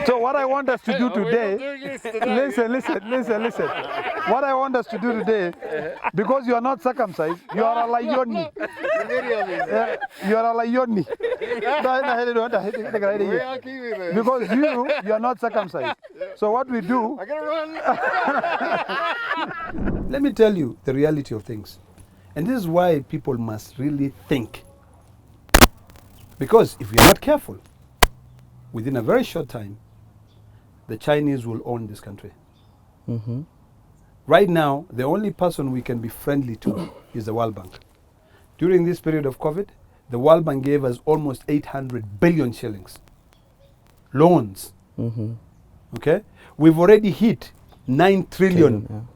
So what I want us to do today, listen. What I want us to do today, because you are not circumcised, you are a lioni. You are a lioni. Because you are not circumcised. So what we do, I gotta run. let me tell you the reality of things. And this is why people must really think. Because if we are not careful, within a very short time, the Chinese will own this country. Mm-hmm. Right now, the only person we can be friendly to is the World Bank. During this period of COVID, the World Bank gave us almost 800 billion shillings. Loans. Mm-hmm. Okay? We've already hit 9 trillion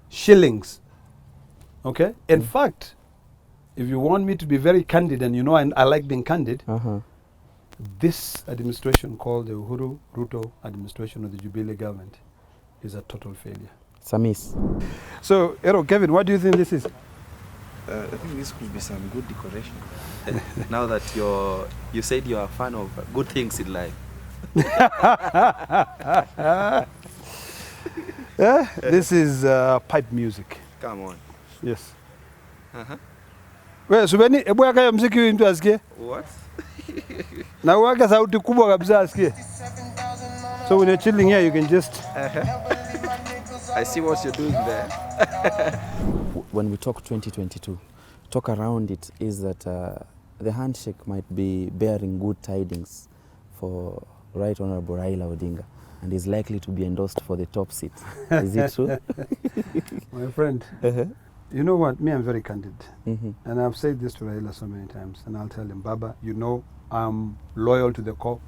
shillings. Okay? In fact, if you want me to be very candid, and you know I like being candid, this administration called the Uhuru Ruto administration of the Jubilee government is a total failure. It's a miss. So, Kevin, what do you think this is? I think this could be some good decoration. Now that you said you're a fan of good things in life. This is pipe music. Come on. Yes. Uh-huh. Subeni, ebu yaka ya mziki huyu mtu asikie. What? Na uweke sauti kubwa kabisa asikie. So when you're chilling here, you can just... I see what you're doing there. When we talk 2022, talk around it is that the handshake might be bearing good tidings for Right Honorable Raila Odinga, and is likely to be endorsed for the top seat. Is it true? My friend, you know what? Me, I'm very candid. Mm-hmm. And I've said this to Raila so many times, and I'll tell him, Baba, you know I'm loyal to the core,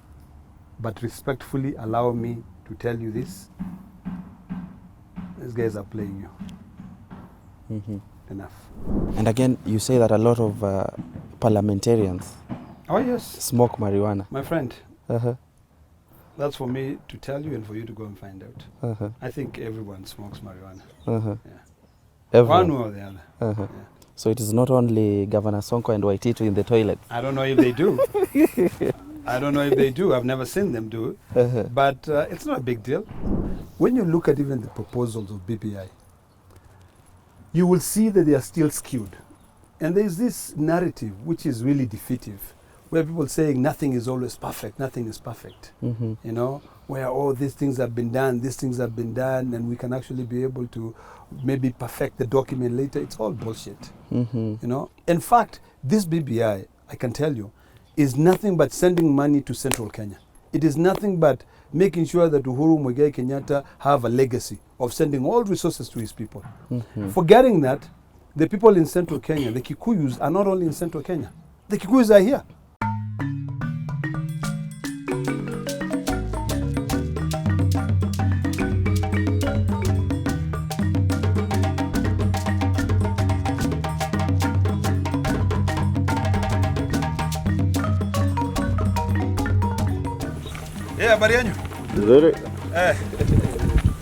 but respectfully allow me to tell you this. These guys are playing you. Mm-hmm. Enough. And again, you say that a lot of parliamentarians smoke marijuana. My friend, that's for me to tell you and for you to go and find out. I think everyone smokes marijuana. Everyone. One way or the other. Yeah. So it is not only Governor Sonko and Waititu in the toilet. I don't know if they do. I don't know if they do. I've never seen them do it. But it's not a big deal. When you look at even the proposals of BBI, you will see that they are still skewed. And there's this narrative which is really defeative, where people are saying nothing is always perfect, nothing is perfect. You know, where these things have been done, these things have been done, and we can actually be able to maybe perfect the document later. It's all bullshit. You know, in fact, this BBI, I can tell you, is nothing but sending money to central Kenya. It is nothing but making sure that Uhuru Muigai Kenyatta have a legacy of sending all resources to his people. Forgetting that the people in central Kenya, the Kikuyus, are not only in central Kenya. The Kikuyus are here. Habari yenu? Nzuri.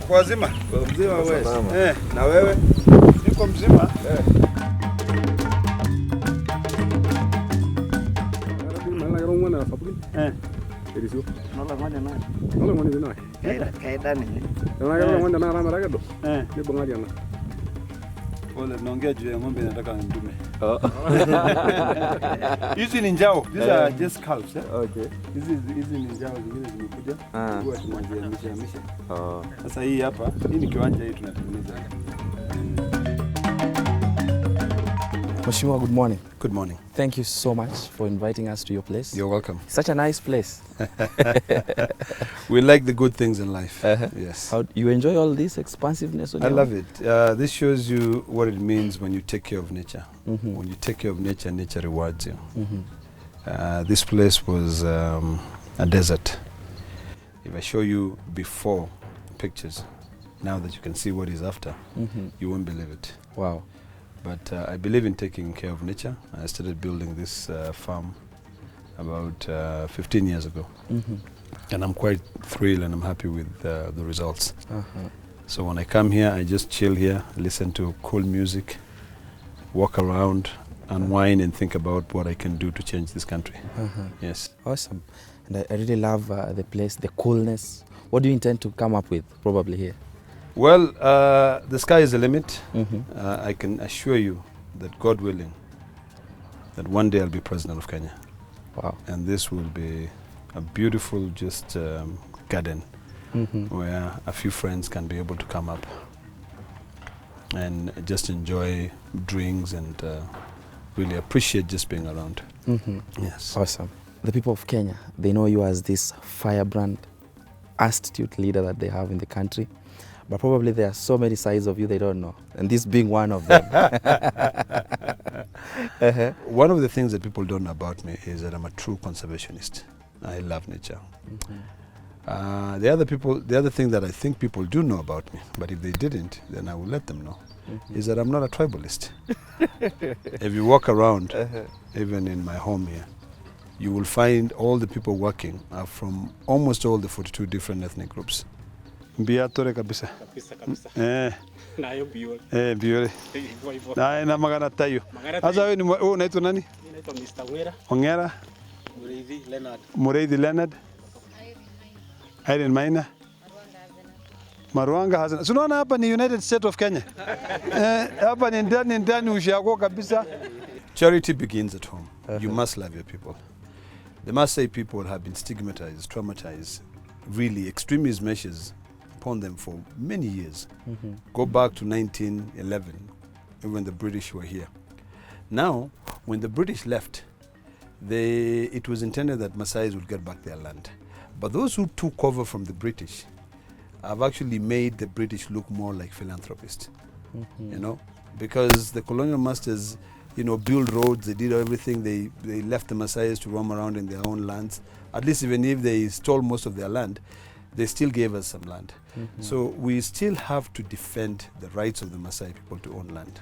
Kwa zima? Kwa mzima wewe. Na wewe? Niko mzima. Ole naongea juu ya ng'ombe nataka ndume. Hizi ni njao. These are just calves. Okay. Hizi ni njao zingine zimekuja. Kwa tunaziamisha. Sasa hii hapa, hii ni kiwanja hii tunatengeneza. Mheshimiwa, good morning. Good morning. Thank you so much for inviting us to your place. You're welcome. Such a nice place. We like the good things in life. Yes. How you enjoy all this expansiveness? I love it. This shows you what it means when you take care of nature. When you take care of nature, nature rewards you. This place was a desert. If I show you before pictures, now that you can see what is after, you won't believe it. Wow. But I believe in taking care of nature. I started building this farm about 15 years ago. And I'm quite thrilled and I'm happy with the results. So when I come here, I just chill here, listen to cool music, walk around, unwind and think about what I can do to change this country. Yes. Awesome. And I really love the place, the coolness. What do you intend to come up with probably here? Well, the sky is the limit. Mm-hmm. I can assure you that God willing, that one day I'll be president of Kenya. Wow. And this will be a beautiful just garden where a few friends can be able to come up and just enjoy drinks and really appreciate just being around. Yes. Awesome. The people of Kenya, they know you as this firebrand, astute leader that they have in the country. But probably there are so many sides of you they don't know, and this being one of them. One of the things that people don't know about me is that I'm a true conservationist. I love nature. The other thing that I think people do know about me, but if they didn't, then I will let them know, is that I'm not a tribalist. If you walk around, even in my home here, you will find all the people working are from almost all the 42 different ethnic groups. Mbia tore kabisa. Kabisa. Nayo biore. Biore. Hivyo hivyo. Na magana tayo. Sasa wewe unaitwa nani? Naitwa Mr. Wera. Ongera. Mureithi Leonard. Irene Maina. Maruanga Hassan. Unaona hapa ni United States of Kenya. Hapa ni ndani ushago kabisa. Charity begins at home. You must love your people. The Maasai people have been stigmatized, traumatized, really extremist measures upon them for many years. Go back to 1911, when the British were here. Now, when the British left, it was intended that Maasais would get back their land. But those who took over from the British have actually made the British look more like philanthropists, you know, because the colonial masters, you know, built roads, they did everything, they left the Maasais to roam around in their own lands. At least even if they stole most of their land, they still gave us some land. So we still have to defend the rights of the Maasai people to own land.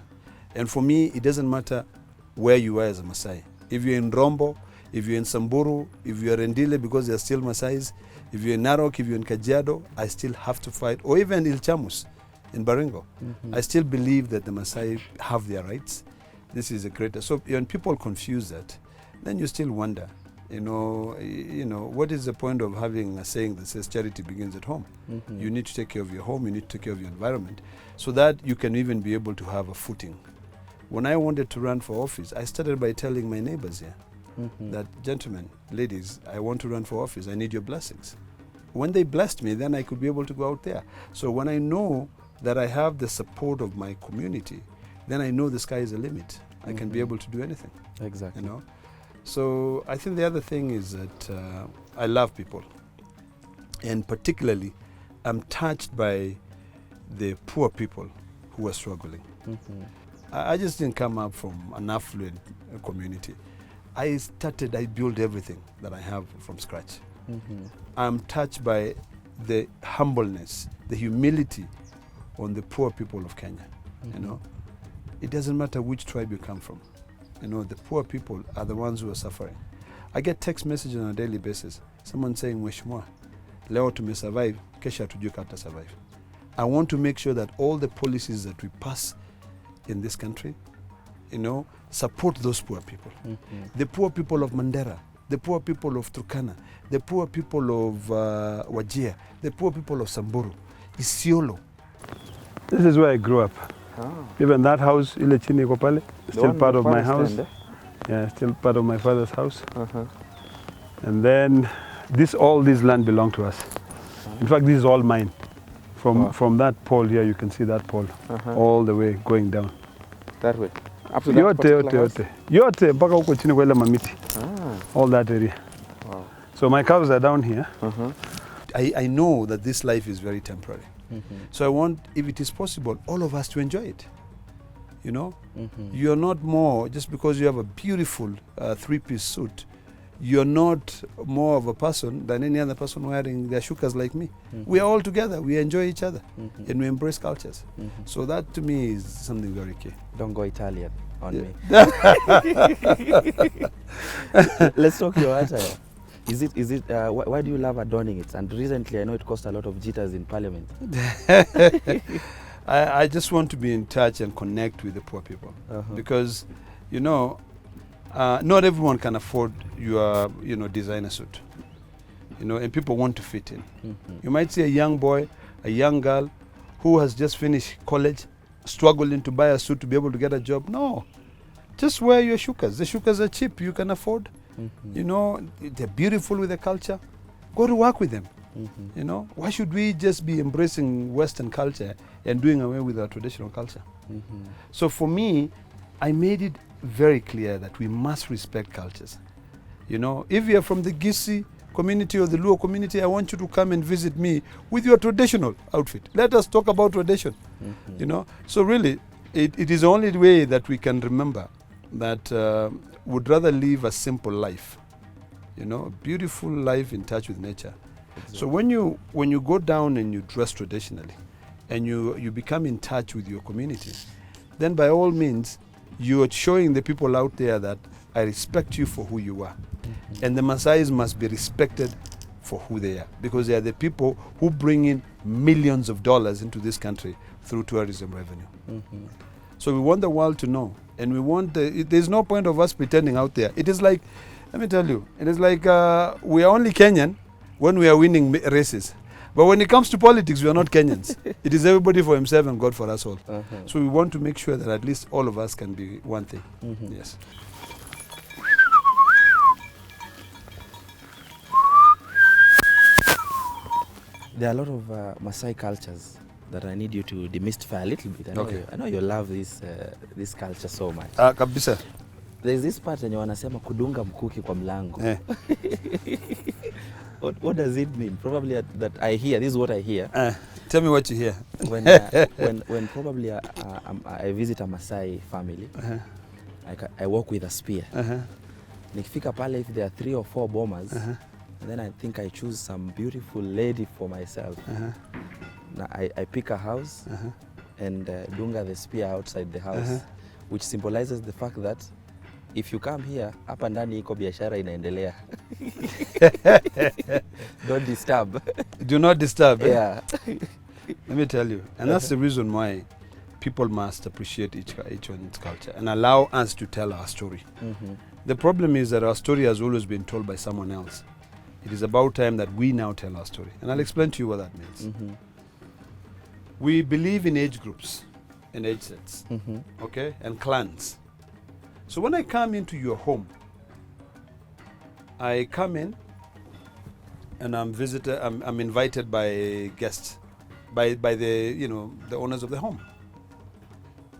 And for me, it doesn't matter where you are as a Maasai. If you're in Rombo, if you're in Samburu, if you're in Dile because they're still Maasais, if you're in Narok, if you're in Kajiado, I still have to fight. Or even Ilchamus in Baringo. I still believe that the Maasai have their rights. This is a greater. So when people confuse that, then you still wonder, you know, what is the point of having a saying that says charity begins at home? You need to take care of your home, you need to take care of your environment, so that you can even be able to have a footing. When I wanted to run for office, I started by telling my neighbors here that, gentlemen, ladies, I want to run for office, I need your blessings. When they blessed me, then I could be able to go out there. So when I know that I have the support of my community, then I know the sky is the limit. I can be able to do anything. Exactly. You know? So I think the other thing is that I love people. And particularly, I'm touched by the poor people who are struggling. I just didn't come up from an affluent community. I built everything that I have from scratch. I'm touched by the humbleness, the humility on the poor people of Kenya. You know, it doesn't matter which tribe you come from. You know, the poor people are the ones who are suffering. I get text messages on a daily basis. Someone saying, Mheshimiwa, leo tume survive, kesha hatujui kata survive. I want to make sure that all the policies that we pass in this country, you know, support those poor people. The poor people of Mandera, the poor people of Turkana, the poor people of Wajir, the poor people of Samburu, Isiolo. This is where I grew up. Even that house, ile chini iko pale, still part of my house. Yeah, still part of my father's house. And then all this land belonged to us. In fact, this is all mine. From that pole here, you can see that pole, all the way going down. That way? Up to that particular house? Yote, mpaka huko chini kwa ile mamiti. All that area. Wow. So my cows are down here. I know that this life is very temporary. So I want, if it is possible, all of us to enjoy it. You know, you're not more, just because you have a beautiful three-piece suit, you're not more of a person than any other person wearing their shukas like me. We are all together, we enjoy each other, and we embrace cultures. So that to me is something very key. Don't go Italian on me. Let's talk your attire. Why do you love adorning it? And recently, I know it caused a lot of jitters in Parliament. I just want to be in touch and connect with the poor people, because, you know, not everyone can afford your, designer suit. you know, and people want to fit in. You might see a young boy, a young girl who has just finished college, struggling to buy a suit to be able to get a job. No, just wear your shukas. The shukas are cheap, you can afford. You know, they're beautiful with the culture. Go to work with them. You know, why should we just be embracing Western culture and doing away with our traditional culture? So for me, I made it very clear that we must respect cultures. You know, if you're from the Gisi community or the Luo community, I want you to come and visit me with your traditional outfit. Let us talk about tradition. You know, so really, it is the only way that we can remember that would rather live a simple life. You know, a beautiful life in touch with nature. Exactly. So when you go down and you dress traditionally, and you become in touch with your community, then by all means, you are showing the people out there that I respect you for who you are. And the Maasais must be respected for who they are, because they are the people who bring in millions of dollars into this country through tourism revenue. So we want the world to know, and we want there's no point of us pretending out there. It is like, let me tell you, it is like we are only Kenyan when we are winning races. But when it comes to politics, we are not Kenyans. It is everybody for himself and God for us all. So we want to make sure that at least all of us can be one thing. Yes. There are a lot of Maasai cultures that I need you to demystify a little bit. I know you love this culture so much. Kabisa. There's this part yenye wanasema kudunga mkuki kwa mlango. What does it mean? Probably that I hear. This is what I hear. Tell me what you hear. When probably I visit a Maasai family, I walk with a spear. Nikifika pale, if there are 3 or 4 bombers, and then I think I choose some beautiful lady for myself. Now I pick a house and dunga the spear outside the house, which symbolizes the fact that if you come here, hapa ndani iko biashara inaendelea. Don't disturb. Do not disturb. Yeah. Let me tell you. And that's the reason why people must appreciate each one's culture and allow us to tell our story. The problem is that our story has always been told by someone else. It is about time that we now tell our story. And I'll explain to you what that means. We believe in age groups and age sets, okay, and clans. So when I come into your home, I come in and I'm invited by guests, by the, you know, the owners of the home.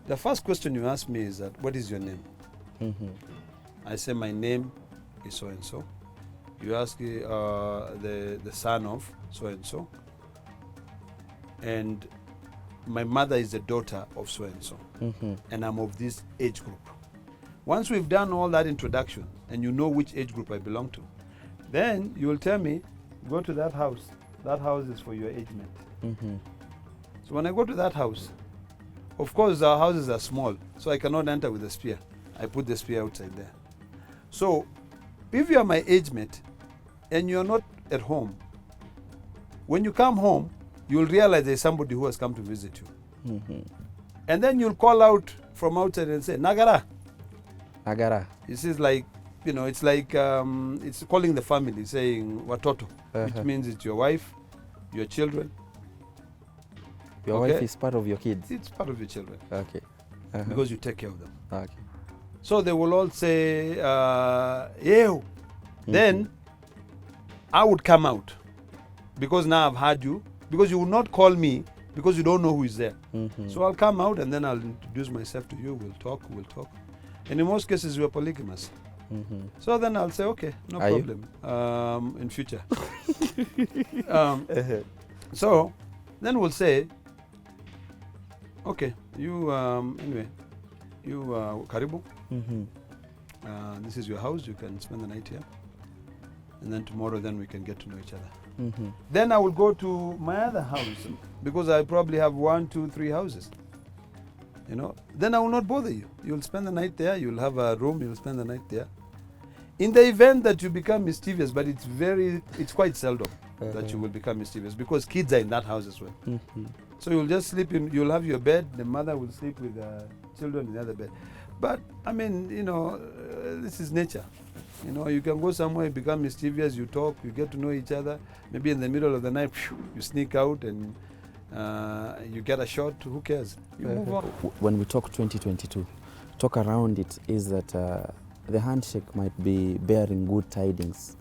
The first question you ask me is that, what is your name? I say, my name is so-and-so. You ask the son of so-and-so. And my mother is the daughter of so-and-so. And I'm of this age group. Once we've done all that introduction, and you know which age group I belong to, then you will tell me, go to that house. That house is for your age mate. So when I go to that house, of course our houses are small, so I cannot enter with a spear. I put the spear outside there. So if you are my age mate, and you're not at home, when you come home, you'll realize there's somebody who has come to visit you. And then you'll call out from outside and say, Nagara. Nagara. This is like, you know, it's like, it's calling the family, saying watoto, which means it's your wife, your children. Your wife is part of your kids? It's part of your children. Okay. Because you take care of them. Okay. So they will all say, Yehu. Then I would come out, because now I've heard you, because you will not call me because you don't know who is there. So I'll come out and then I'll introduce myself to you. We'll talk. And in most cases, we are polygamous. So then I'll say, okay, no problem. In future. So then we'll say, okay, you, anyway, you, Karibu. This is your house. You can spend the night here. And then tomorrow, then we can get to know each other. Then I will go to my other house, because I probably have 1, 2, 3 houses. You know, then I will not bother you. You'll spend the night there. You'll have a room. You'll spend the night there. In the event that you become mischievous, but it's quite seldom that you will become mischievous, because kids are in that house as well. So you'll just sleep in. You'll have your bed. The mother will sleep with the children in the other bed. But I mean, you know, this is nature. You know, you can go somewhere, become mischievous, you talk, you get to know each other. Maybe in the middle of the night, you sneak out and you get a shot. Who cares? You move on. When we talk 2022, talk around it is that the handshake might be bearing good tidings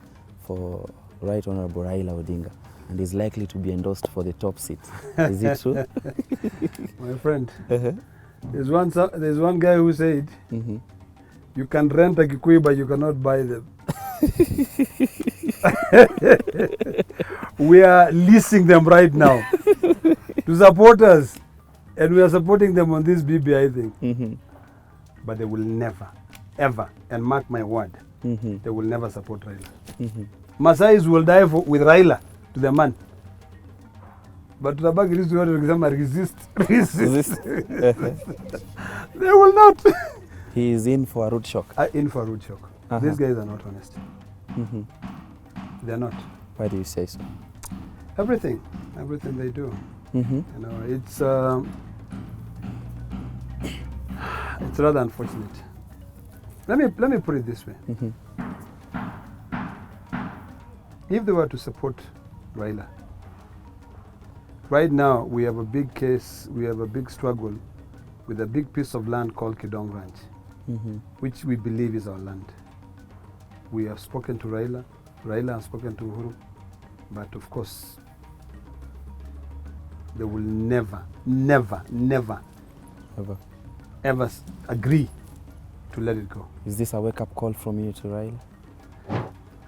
for Right Honorable Raila Odinga, and is likely to be endorsed for the top seat. Is it true? My friend, there's one guy who said, Mm-hmm. you can rent a Kikuyu, but you cannot buy them. We are leasing them right now to support us, and we are supporting them on this BBI thing. Mm-hmm. But they will never, ever, and mark my word, Mm-hmm. they will never support Raila. Mm-hmm. Maasais will die with Raila to the man. But tutabaki sisi wote tukisema resist. They will not. He is in for a root shock. In for a root shock. These guys are not honest. Mm-hmm. They're not. Why do you say so? Everything they do. Mm-hmm. You know, it's rather unfortunate. Let me put it this way. Mm-hmm. If they were to support Raila, right now we have a big case, we have a big struggle with a big piece of land called Kidong Ranch, Mm-hmm. which we believe is our land. We have spoken to Raila, Raila has spoken to Uhuru, but of course, they will never, never, never, ever agree to let it go. Is this a wake-up call from you to Raila?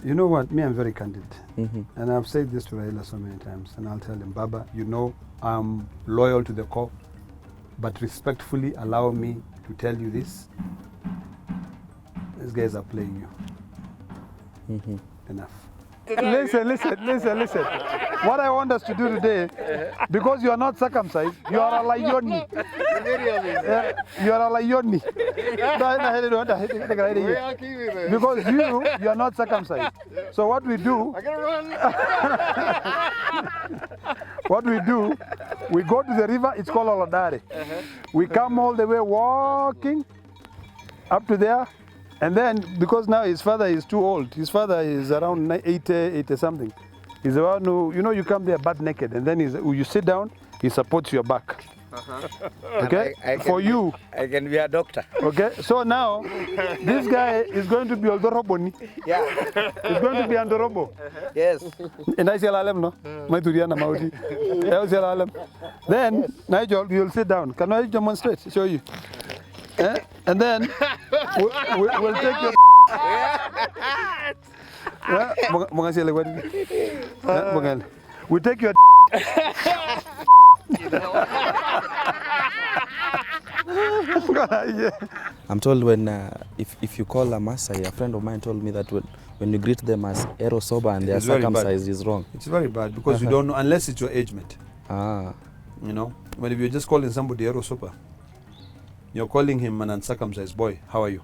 You know what? Me, I'm very candid. Mm-hmm. And I've said this to Raila so many times, and I'll tell him, Baba, you know I'm loyal to the core, but respectfully allow me to tell you this. These guys are playing you. Mm-hmm. Enough. Listen. What I want us to do today, because you are not circumcised, you are a lioni. You are a lioni. Because you are not circumcised. So what we do, we go to the river, it's called Olodare. We come all the way walking up to there. And then, because now his father is too old, his father is around 80 something. He's the one who, you know, you come there butt naked, and then you sit down, he supports your back. Okay? For you. I can be a doctor. Okay? So now, this guy is going to be Oldoroboni. Yeah. He's going to be Andorobo. Yes. And I say, no? My Turiana Maudi. Then, Nigel, you'll sit down. Can I demonstrate? Show you. And then we'll take your. We take your. I'm told when if you call a Maasai, a friend of mine told me that when you greet them as Ero Soba and they are circumcised is wrong. It's very bad because you don't know unless it's your age mate. You know, but if you're just calling somebody Ero Soba, you're calling him an uncircumcised boy. How are you?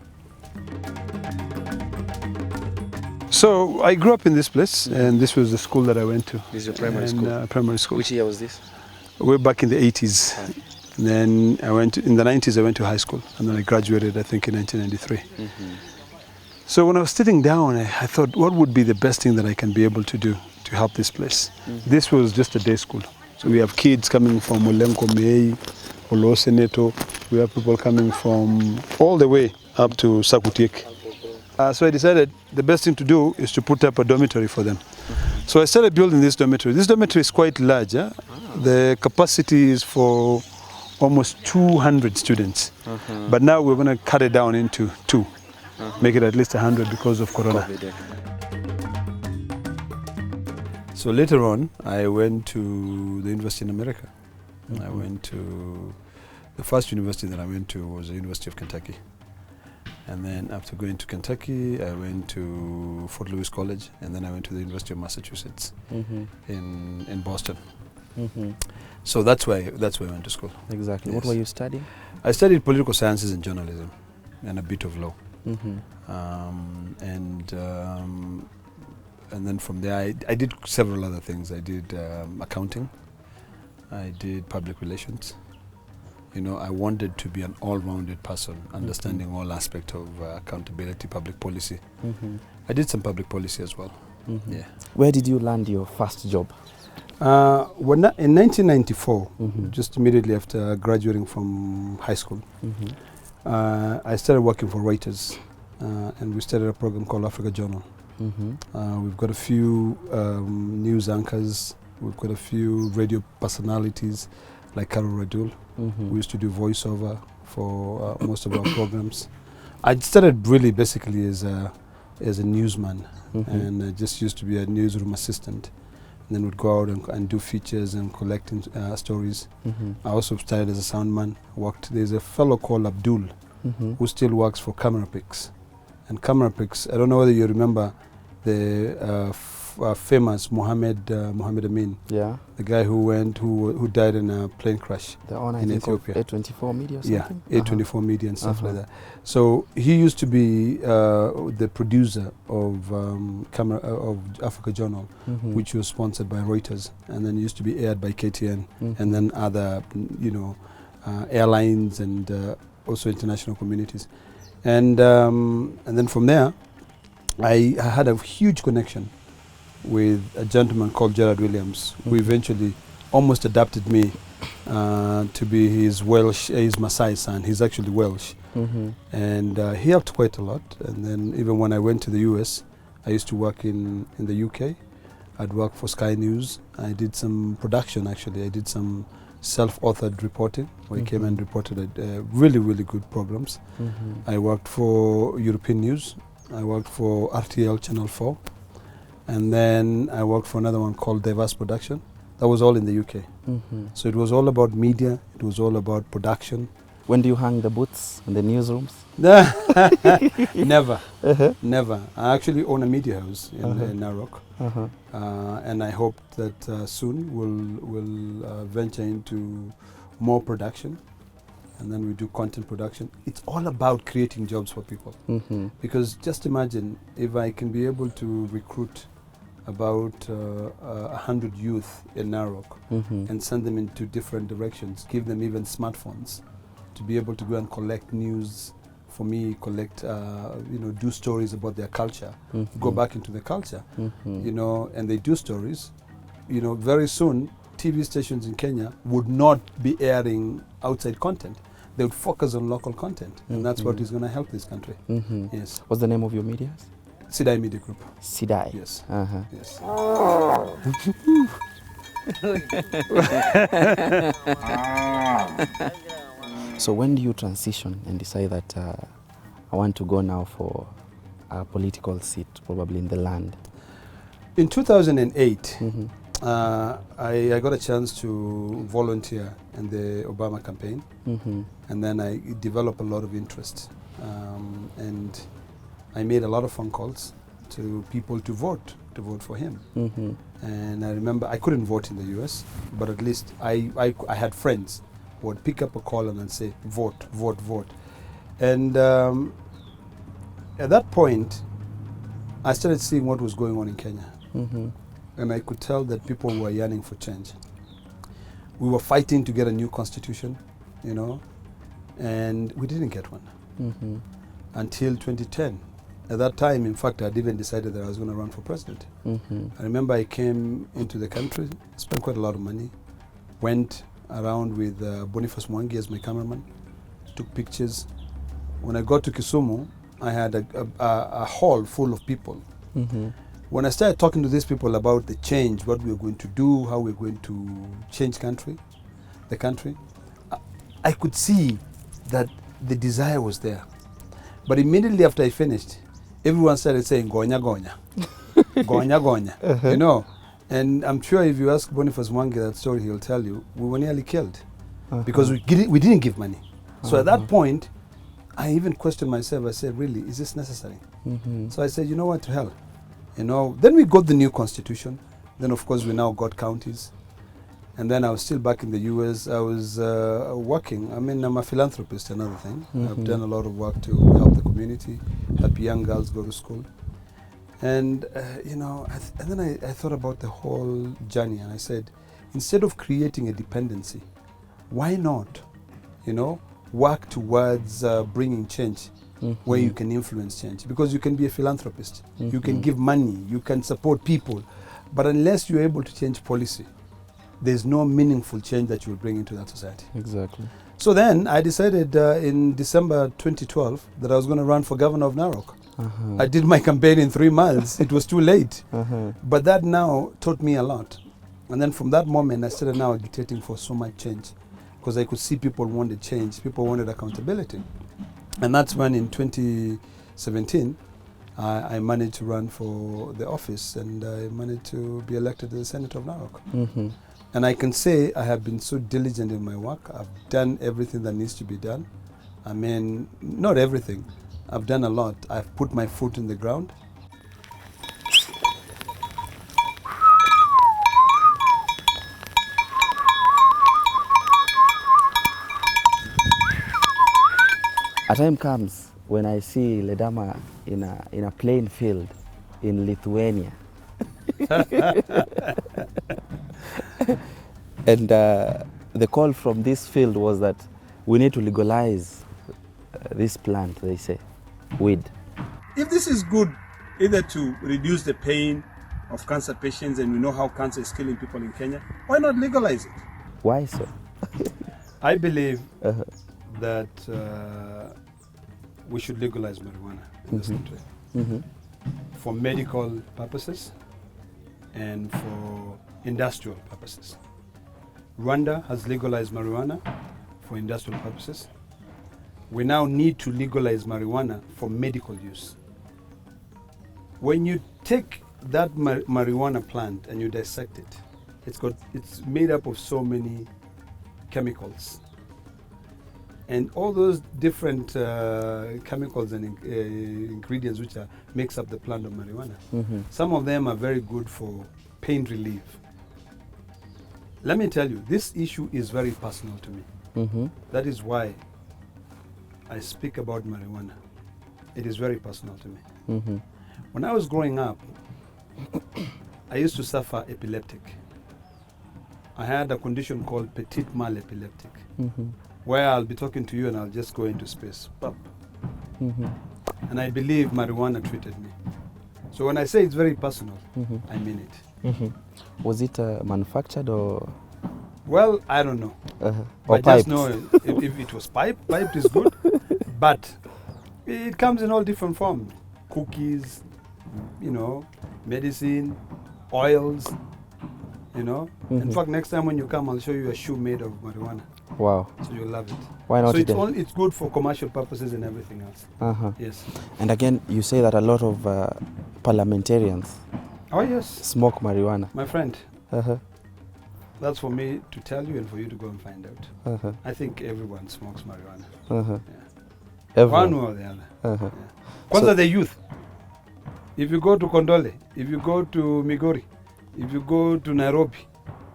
So I grew up in this place, and this was the school that I went to. This is your primary school? Primary school. Which year was this? Way back in the 80s. Then in the 90s I went to high school, and then I graduated, I think, in 1993. Mm-hmm. So when I was sitting down, I thought, what would be the best thing that I can be able to do to help this place? Mm-hmm. This was just a day school. So we have kids coming from Olenko Mei, Olo Seneto. We have people coming from all the way up to Sakutiek. So I decided the best thing to do is to put up a dormitory for them. So I started building this dormitory. This dormitory is quite large. The capacity is for almost 200 students. But now we're going to cut it down into 2. Make it at least 100 because of Corona. So later on, I went to the university in America. I went to, the first university that I went to was the University of Kentucky. And then after going to Kentucky, I went to Fort Lewis College, and then I went to the University of Massachusetts in Boston. So that's why I went to school. Exactly. Yes. What were you studying? I studied political sciences and journalism, and a bit of law. And then from there, I did several other things. I did accounting. I did public relations. You know, I wanted to be an all-rounded person, understanding all aspects of accountability, public policy. I did some public policy as well. Yeah. Where did you land your first job? In 1994, just immediately after graduating from high school, I started working for Reuters, and we started a program called Africa Journal. We've got a few news anchors, we've got a few radio personalities like Carol Radul. We used to do voiceover for most of our programs. I started really basically as a newsman, and I just used to be a newsroom assistant. And then would go out and do features and collecting stories. I also started as a sound man. There's a fellow called Abdul who still works for Camera Picks. And Camera Picks, I don't know whether you remember the famous Mohammed Amin, the guy who died in a plane crash in Ethiopia. A24 Media or something? Yeah, A24 Media and stuff like that. So he used to be the producer of Africa Journal, which was sponsored by Reuters, and then used to be aired by KTN, and then other, airlines and also international communities. And then from there, I had a huge connection with a gentleman called Gerard Williams, who eventually almost adopted me to be his Maasai son. He's actually Welsh. And he helped quite a lot. And then even when I went to the US, I used to work in the UK. I'd work for Sky News. I did some production, actually. I did some self-authored reporting, where I came and reported really, really good programs. I worked for European News. I worked for RTL Channel 4. And then I worked for another one called Diverse Production. That was all in the UK. So it was all about media. It was all about production. When do you hang the boots in the newsrooms? Never. Never. I actually own a media house in Narok. And I hope that soon we'll venture into more production. And then we do content production. It's all about creating jobs for people. Because just imagine if I can be able to recruit about 100 youth in Narok and send them into different directions, give them even smartphones to be able to go and collect news for me, do stories about their culture, go back into the culture, and they do stories. Very soon, TV stations in Kenya would not be airing outside content. They would focus on local content, and that's what is going to help this country. Yes. What's the name of your media? Sidai Media Group. Sidai. Yes. Yes. So when do you transition and decide that I want to go now for a political seat, probably in the land? In 2008, I got a chance to volunteer in the Obama campaign, and then I developed a lot of interest, and I made a lot of phone calls to people to vote for him. And I remember I couldn't vote in the US, but at least I had friends who would pick up a call and say, vote, vote, vote. And at that point, I started seeing what was going on in Kenya. And I could tell that people were yearning for change. We were fighting to get a new constitution, and we didn't get one until 2010. At that time, in fact, I'd even decided that I was going to run for president. I remember I came into the country, spent quite a lot of money, went around with Philips Momanyi as my cameraman, took pictures. When I got to Kisumu, I had a hall full of people. When I started talking to these people about the change, what we were going to do, how we were going to change the country, I could see that the desire was there. But immediately after I finished, everyone started saying, Gonya, Gonya. Gonya, Gonya. And I'm sure if you ask Philips Momanyi that story, he'll tell you, we were nearly killed because we didn't give money. So at that point, I even questioned myself. I said, really, is this necessary? So I said, you know what, to hell. Then we got the new constitution. Then, of course, we now got counties. And then I was still back in the US. I was working. I'm a philanthropist, another thing. I've done a lot of work to help the community, help young girls go to school. And, and then I thought about the whole journey. And I said, instead of creating a dependency, why not work towards bringing change where you can influence change. Because you can be a philanthropist, you can give money, you can support people, but unless you're able to change policy, there's no meaningful change that you will bring into that society. Exactly. So then I decided in December 2012 that I was going to run for governor of Narok. I did my campaign in 3 months. It was too late. But that now taught me a lot. And then from that moment, I started now agitating for so much change, because I could see people wanted change, people wanted accountability. And that's when in 2017, I managed to run for the office, and I managed to be elected as the Senator of Narok. And I can say I have been so diligent in my work. I've done everything that needs to be done. I mean, not everything. I've done a lot. I've put my foot in the ground. A time comes when I see Ledama in a playing field in Lithuania. And the call from this field was that we need to legalize this plant, they say, weed. If this is good, either to reduce the pain of cancer patients, and we know how cancer is killing people in Kenya, why not legalize it? Why so? I believe that we should legalize marijuana in this country for medical purposes and for industrial purposes. Rwanda has legalized marijuana for industrial purposes. We now need to legalize marijuana for medical use. When you take that marijuana plant and you dissect it, it's made up of so many chemicals. And all those different chemicals and ingredients which makes up the plant of marijuana. Some of them are very good for pain relief. Let me tell you, this issue is very personal to me. That is why I speak about marijuana. It is very personal to me. When I was growing up, I used to suffer epileptic. I had a condition called petit mal epileptic, where I'll be talking to you and I'll just go into space. Pop. And I believe marijuana treated me. So when I say it's very personal, I mean it. Was it manufactured or? Well, I don't know. Or I just know if it was piped is good. But it comes in all different forms. Cookies, medicine, oils, In fact, next time when you come, I'll show you a shoe made of marijuana. Wow. So you'll love it. Why not? So it's good for commercial purposes and everything else. Yes. And again, you say that a lot of parliamentarians smoke marijuana. My friend, that's for me to tell you and for you to go and find out. I think everyone smokes marijuana. Everyone. One or the other. Kwanza the youth. If you go to Kondole, if you go to Migori, if you go to Nairobi,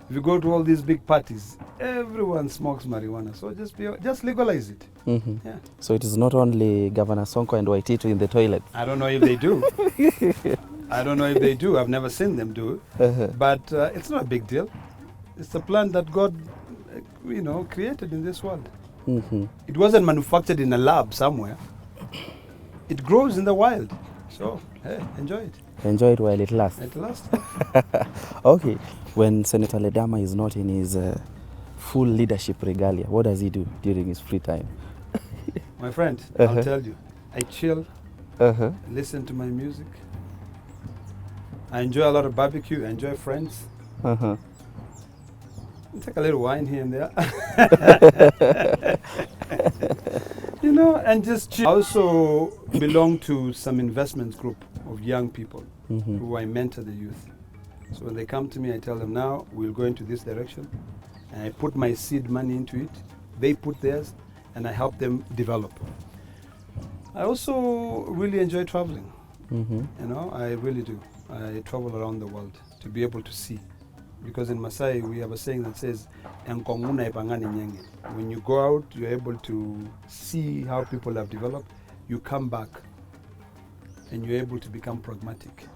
if you go to all these big parties, everyone smokes marijuana. So just legalize it. So it is not only Governor Sonko and Waititu in the toilet. I don't know if they do. I don't know if they do. I've never seen them do it. But it's not a big deal. It's a plant that God, created in this world. It wasn't manufactured in a lab somewhere. It grows in the wild. So, hey, enjoy it. Enjoy it while it lasts. It lasts. Okay. When Senator Ledama is not in his full leadership regalia, what does he do during his free time? My friend, I'll tell you. I chill, listen to my music. I enjoy a lot of barbecue. I enjoy friends. Take a little wine here and there. And just chill. I also belong to some investment group of young people who I mentor the youth. So when they come to me, I tell them, now we'll go into this direction. And I put my seed money into it. They put theirs, and I help them develop. I also really enjoy traveling. I really do. I travel around the world to be able to see. Because in Maasai, we have a saying that says, when you go out, you're able to see how people have developed. You come back, and you're able to become pragmatic.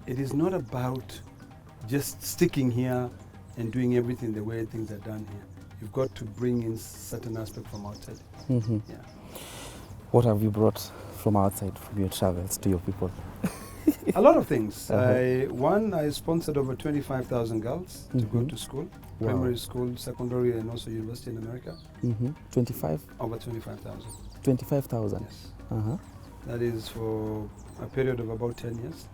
It is not about just sticking here and doing everything the way things are done here. you've got to bring in certain aspect from outside. Mm-hmm. Yeah. What have you brought from outside from your travels to your people? A lot of things. Uh-huh. I sponsored over 25,000 girls to go Mhm. to school, Wow. primary school, secondary, and also university in America. 25? Over 25,000. 25,000? Yes. Uh-huh. That is for a period of about 10 years.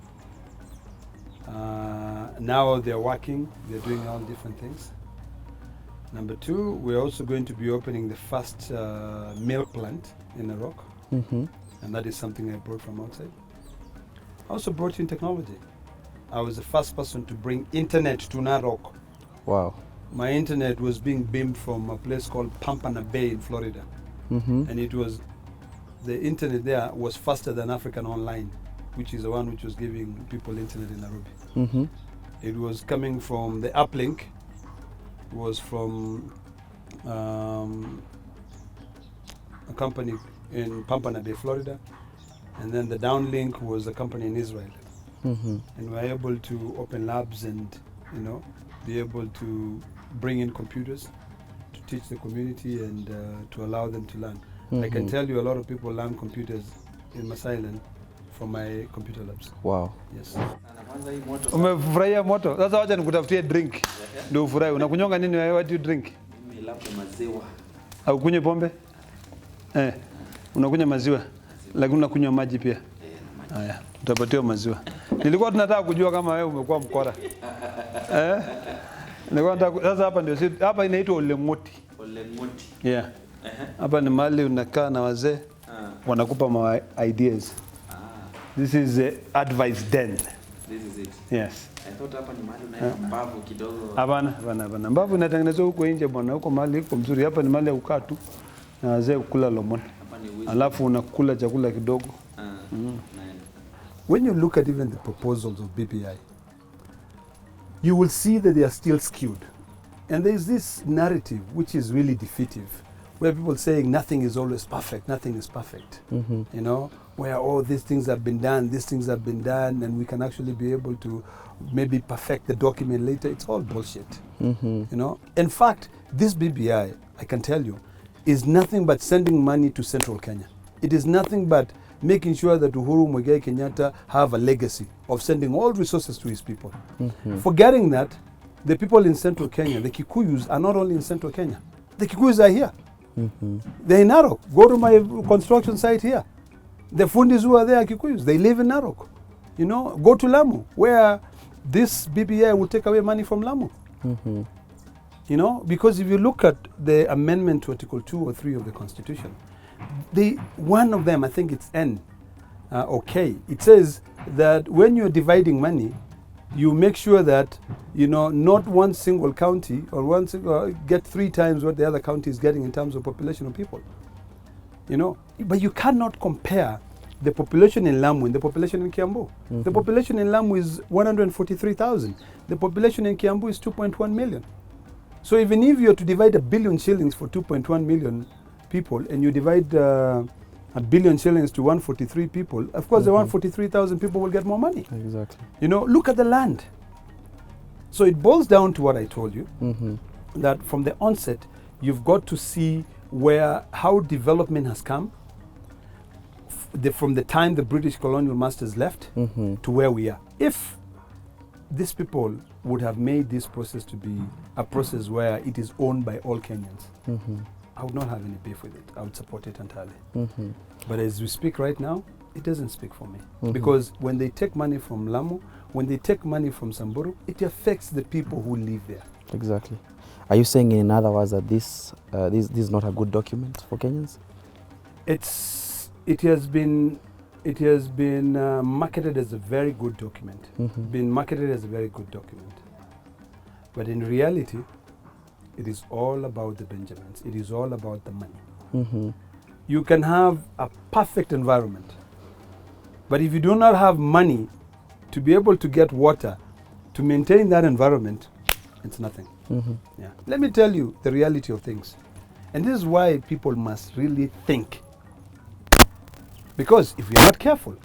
Now they're working, they're doing all different things. Number two, we're also going to be opening the first milk plant in Narok, Mm-hmm. and that is something I brought from outside. I also brought in technology. I was the first person to bring internet to Narok. Wow. My internet was being beamed from a place called Pampana Bay in Florida, Mm-hmm. and the internet there was faster than African Online, which is the one which was giving people internet in Nairobi. Mm-hmm. It was coming from the uplink, was from a company in Pampana Bay, Florida, and then the downlink was a company in Israel. Mm-hmm. And we were able to open labs and, be able to bring in computers to teach the community and to allow them to learn. I can Mhm. tell you a lot of people learn computers in Maasai land from my computer labs. Wow. Yes. Umefurahia moto? Sasa wacha nikutafutie drink. Ndio ufurahi. Unakunywanga nini wewe? What do you drink? Mimi labda maziwa. Au kunywe pombe? Unakunywa maziwa. Lakini unakunywa maji pia. Haya, utapatiwa maziwa. Nilikuwa tunataka kujua kama wewe umekuwa mkora. Nilikuwa nataka sasa hapa inaitwa Olemoti. Olemoti. Yeah. Hapa ni mahali unakaa na wazee wanakupa ma ideas. This is advice den. This is it. Yes. I thought hapa ni mahali unaenda mbavu kidogo. Hapana. Mbavu inatengenezwa huko nje bwana, huko mahali huko mzuri. Hapa ni mahali ya kukaa tu na wazee kukula lomon. Hapa ni wisdom. Alafu unakula chakula kidogo. When you look at even the proposals of BBI, you will see that they are still skewed. And there is this narrative which is really defeative, where people saying nothing is always perfect, nothing is perfect. Mm-hmm. Where these things have been done, and we can actually be able to maybe perfect the document later. It's all bullshit. Mm-hmm. In fact, this BBI, I can tell you, is nothing but sending money to central Kenya. It is nothing but making sure that Uhuru Muigai Kenyatta have a legacy of sending all resources to his people. Mm-hmm. Forgetting that the people in central Kenya, the Kikuyus, are not only in central Kenya. The Kikuyus are here. Mm-hmm. They're in Narok. Go to my construction site here. The Fundis who are there are Kikuyus. They live in Narok. Go to Lamu, where this BBI will take away money from Lamu. Mm-hmm. Because if you look at the amendment to Article 2 or 3 of the Constitution, one of them, I think it's N or K, it says that when you're dividing money, you make sure that, not one single county or get 3 times what the other county is getting in terms of population of people. But you cannot compare the population in Lamu and the population in Kiambu. Mm-hmm. The population in Lamu is 143,000. The population in Kiambu is 2.1 million. So even if you're to divide 1 billion shillings for 2.1 million people, and you divide 1 billion shillings to 143 people, of course the 143,000 people will get more money. Exactly. Look at the land. So it boils down to what I told you, Mm-hmm. that from the onset, you've got to see how development has come from the time the British colonial masters left Mm-hmm. to where we are. If these people would have made this process to be a process where it is owned by all Kenyans, Mm-hmm. I would not have any beef with it. I would support it entirely. Mm-hmm. But as we speak right now, it doesn't speak for me. Mhm. Because when they take money from Lamu, when they take money from Samburu, it affects the people who live there. Exactly. Are you saying, in other words, that this is not a good document for Kenyans? It has been marketed as a very good document. Mm-hmm. Been marketed as a very good document. But in reality, it is all about the Benjamins. It is all about the money. Mm-hmm. You can have a perfect environment, but if you do not have money to be able to get water to maintain that environment, it's nothing. Mm-hmm. Yeah. Let me tell you the reality of things. And this is why people must really think. Because if we are not careful,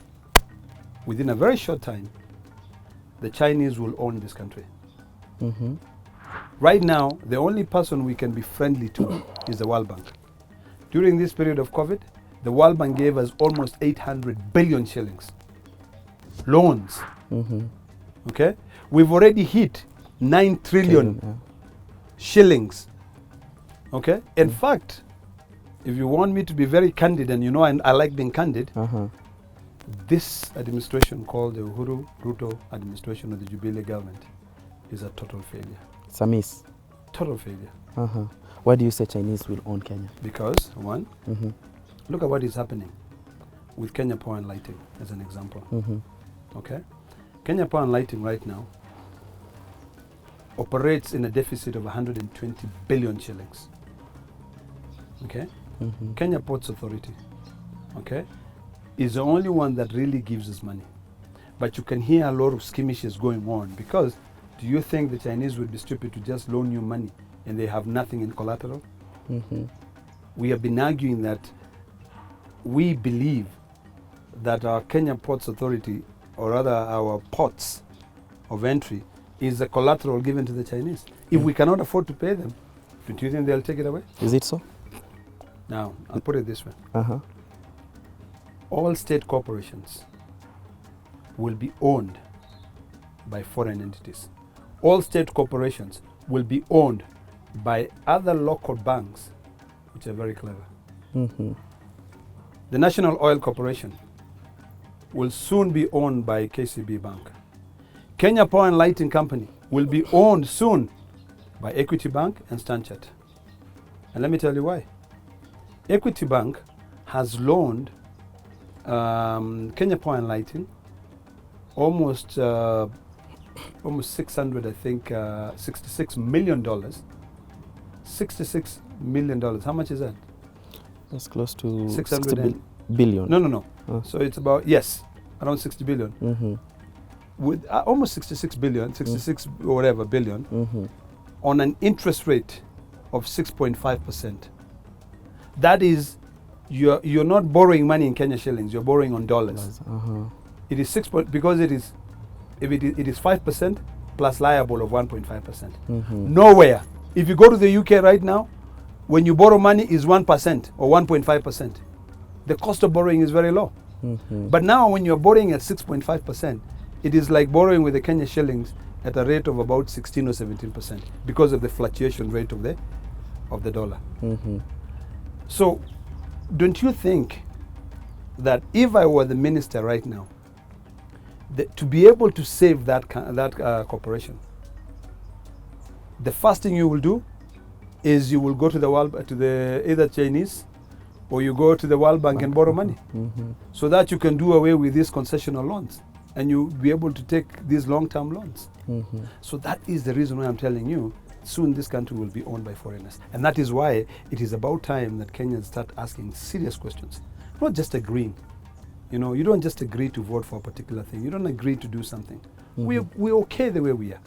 within a very short time, the Chinese will own this country. Mm-hmm. Right now, the only person we can be friendly to is the World Bank. During this period of COVID, the World Bank gave us almost 800 billion shillings loans. Okay, we've already hit 9 trillion shillings. Okay, in fact, if you want me to be very candid, and you know I like being candid, this administration called the Uhuru Ruto administration of the Jubilee government is a total failure. It's a miss. Total failure. Why do you say Chinese will own Kenya? Because, one, look at what is happening with Kenya Power and Lighting as an example. Okay? Kenya Power and Lighting right now operates in a deficit of 120 billion shillings. Okay? Kenya Ports Authority, okay, is the only one that really gives us money. But you can hear a lot of skirmishes going on because do you think the Chinese would be stupid to just loan you money and they have nothing in collateral? We have been arguing that we believe that our Kenya Ports Authority, or rather our ports of entry, is a collateral given to the Chinese. If we cannot afford to pay them, do you think they'll take it away? Is it so? Now, I'll put it this way. All state corporations will be owned by foreign entities. All state corporations will be owned by other local banks, which are very clever. The National Oil Corporation will soon be owned by KCB Bank. Kenya Power and Lighting Company will be owned soon by Equity Bank and Stanchart. And let me tell you why. Equity Bank has loaned Kenya Power and Lighting almost 600, I think, $66 million. $66 million. How much is that? That's close to 600 billion. No. So it's about, yes, around 60 billion. With almost 66 billion, 66 or whatever billion, on an interest rate of 6.5%. That is, you're not borrowing money in Kenya shillings, you're borrowing on dollars. It is because it is 5% plus liable of 1.5%. Nowhere. If you go to the UK right now, when you borrow money is 1% or 1.5%. The cost of borrowing is very low. But now when you're borrowing at 6.5%, it is like borrowing with the Kenya shillings at a rate of about 16 or 17% because of the fluctuation rate of the dollar. So don't you think that if I were the minister right now, to be able to save that corporation, the first thing you will do is you will go to the either Chinese or you go to the World Bank and borrow money so that you can do away with these concessional loans and you'll be able to take these long-term loans. So that is the reason why I'm telling you soon this country will be owned by foreigners. And that is why it is about time that Kenyans start asking serious questions, not just agreeing. You know, you don't just agree to vote for a particular thing. You don't agree to do something. We're okay the way we are.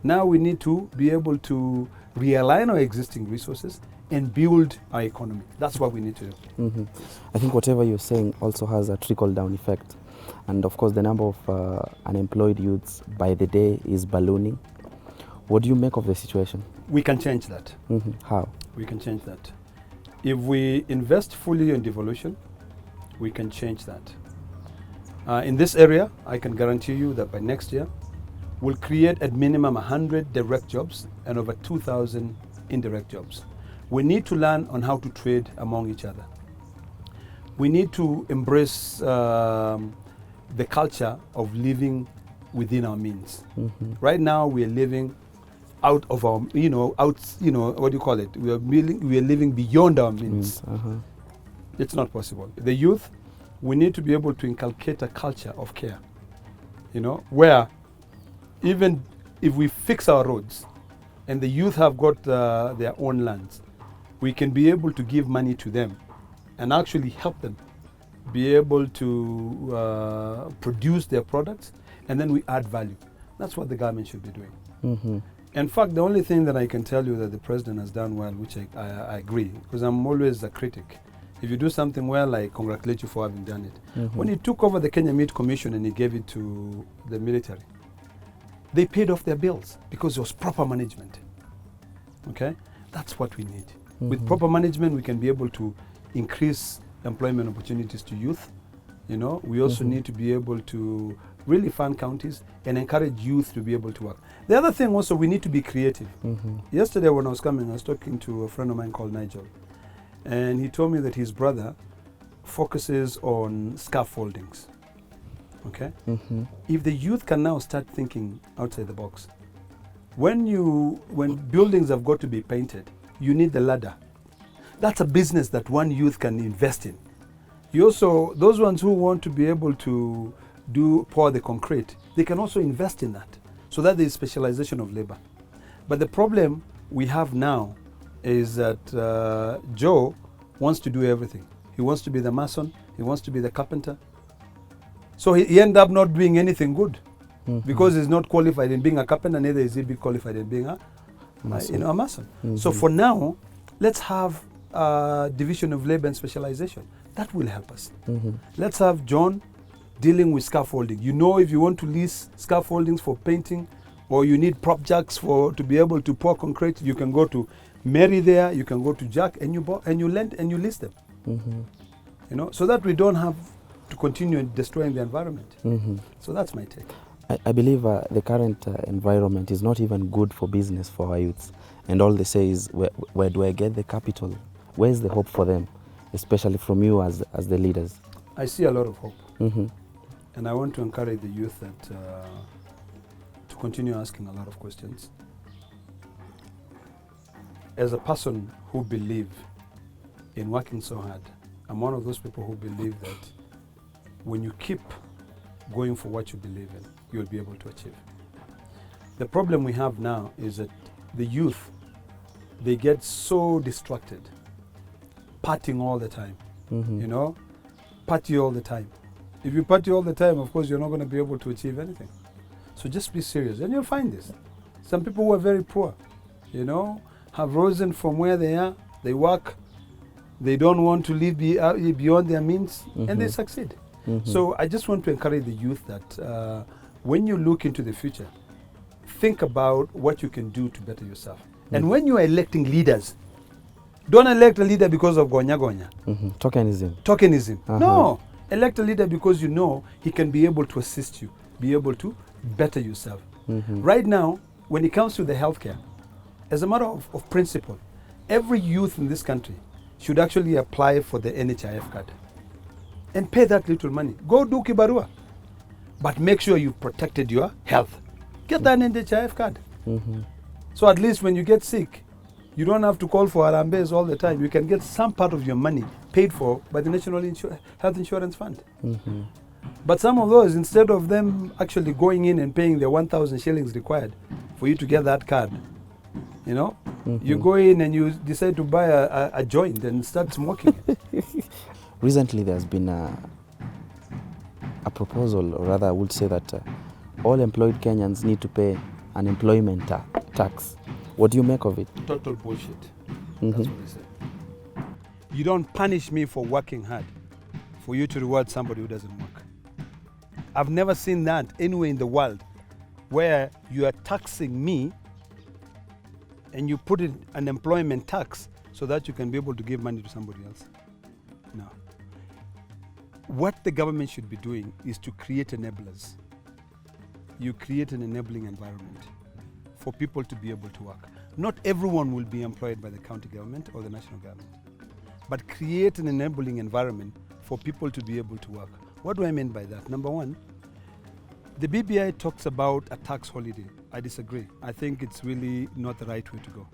Now we need to be able to realign our existing resources and build our economy. That's what we need to do. I think whatever you're saying also has a trickle-down effect. And of course, the number of unemployed youths by the day is ballooning. What do you make of the situation? We can change that. How? We can change that. If we invest fully in devolution, we can change that. In this area, I can guarantee you that by next year, we'll create at minimum 100 direct jobs and over 2,000 indirect jobs. We need to learn on how to trade among each other. We need to embrace the culture of living within our means. Right now, we are living out of our, what do you call it? We are living beyond our means. It's not possible. The youth, we need to be able to inculcate a culture of care, where even if we fix our roads and the youth have got their own lands, we can be able to give money to them and actually help them be able to produce their products, and then we add value. That's what the government should be doing. In fact, the only thing that I can tell you that the president has done well, which I agree, because I'm always a critic. If you do something well, I congratulate you for having done it. When he took over the Kenya Meat Commission and he gave it to the military, they paid off their bills because it was proper management. Okay? That's what we need. With proper management, we can be able to increase employment opportunities to youth. You know, we also need to be able to really fund counties and encourage youth to be able to work. The other thing also, we need to be creative. Yesterday when I was coming, I was talking to a friend of mine called Nigel, and he told me that his brother focuses on scaffoldings. Okay? If the youth can now start thinking outside the box, when buildings have got to be painted, you need the ladder. That's a business that one youth can invest in. You also, those ones who want to be able to pour the concrete, they can also invest in that, so that there is specialization of labor. But the problem we have now is that Joe wants to do everything. He wants to be the mason, he wants to be the carpenter. So he end up not doing anything good because he's not qualified in being a carpenter, neither is he qualified in being a mason. So for now, let's have division of labor and specialization. That will help us. Let's have John dealing with scaffolding. You know, if you want to lease scaffoldings for painting, or you need prop jacks to be able to pour concrete, you can go to Mary there, you can go to Jack, and you lend and you lease them. You know, so that we don't have to continue destroying the environment. So that's my take. I believe the current environment is not even good for business for our youths. And all they say is, where do I get the capital? Where's the hope for them, especially from you as the leaders? I see a lot of hope. And I want to encourage the youth that to continue asking a lot of questions. As a person who believes in working so hard, I'm one of those people who believe that when you keep going for what you believe in, you'll be able to achieve. The problem we have now is that the youth, they get so distracted, partying all the time, you know, party all the time. If you party all the time, of course, you're not going to be able to achieve anything. So just be serious, and you'll find this. Some people who are very poor, you know, have risen from where they are, they work, they don't want to live beyond their means, and they succeed. So I just want to encourage the youth that when you look into the future, think about what you can do to better yourself. And when you are electing leaders, don't elect a leader because of gonya. Tokenism. No. Elect a leader because you know he can be able to assist you, be able to better yourself. Right now, when it comes to the healthcare, as a matter of principle, every youth in this country should actually apply for the NHIF card and pay that little money. Go do kibarua. But make sure you've protected your health. Get that NHIF card. So at least when you get sick, you don't have to call for Harambes all the time. You can get some part of your money paid for by the National Health Insurance Fund. But some of those, instead of them actually going in and paying the 1,000 shillings required for you to get that card, you know, you go in and you decide to buy a joint and start smoking it. Recently, there's been a proposal, or rather I would say that all employed Kenyans need to pay an employment tax. What do you make of it? Total bullshit. That's what I said. You don't punish me for working hard for you to reward somebody who doesn't work. I've never seen that anywhere in the world where you are taxing me and you put in an employment tax so that you can be able to give money to somebody else. No. What the government should be doing is to create enablers. You create an enabling environment for people to be able to work. Not everyone will be employed by the county government or the national government, but create an enabling environment for people to be able to work. What do I mean by that? Number one, the BBI talks about a tax holiday. I disagree. I think it's really not the right way to go.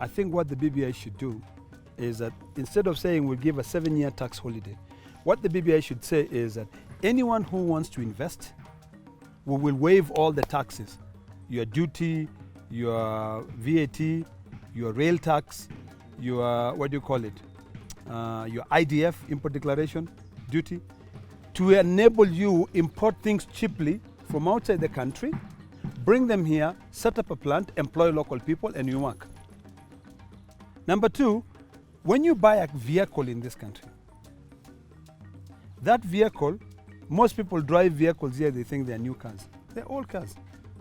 I think what the BBI should do is that instead of saying we'll give a 7-year tax holiday, what the BBI should say is that anyone who wants to invest, we will waive all the taxes. Your duty, your VAT, your rail tax, your, what do you call it? Your IDF, import declaration duty, to enable you import things cheaply from outside the country, bring them here, set up a plant, employ local people, and you work. Number two, when you buy a vehicle in this country, that vehicle, most people drive vehicles here, they think they're new cars. They're old cars.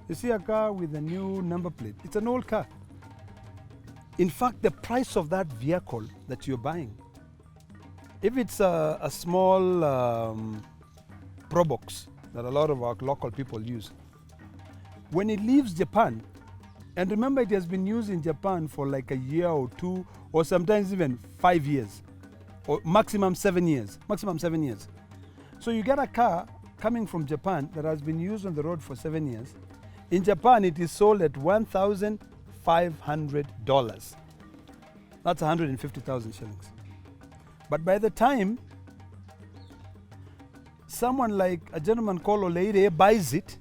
You see a car with a new number plate, it's an old car. in fact, the price of that vehicle that you're buying, if it's a small Probox that a lot of our local people use, when it leaves Japan, and remember it has been used in Japan for like a year or two, or sometimes even 5 years, or maximum 7 years, So you get a car coming from Japan that has been used on the road for 7 years. In Japan, it is sold at $1,500. That's 150,000 shillings. But by the time someone like a gentleman called Oleire buys it,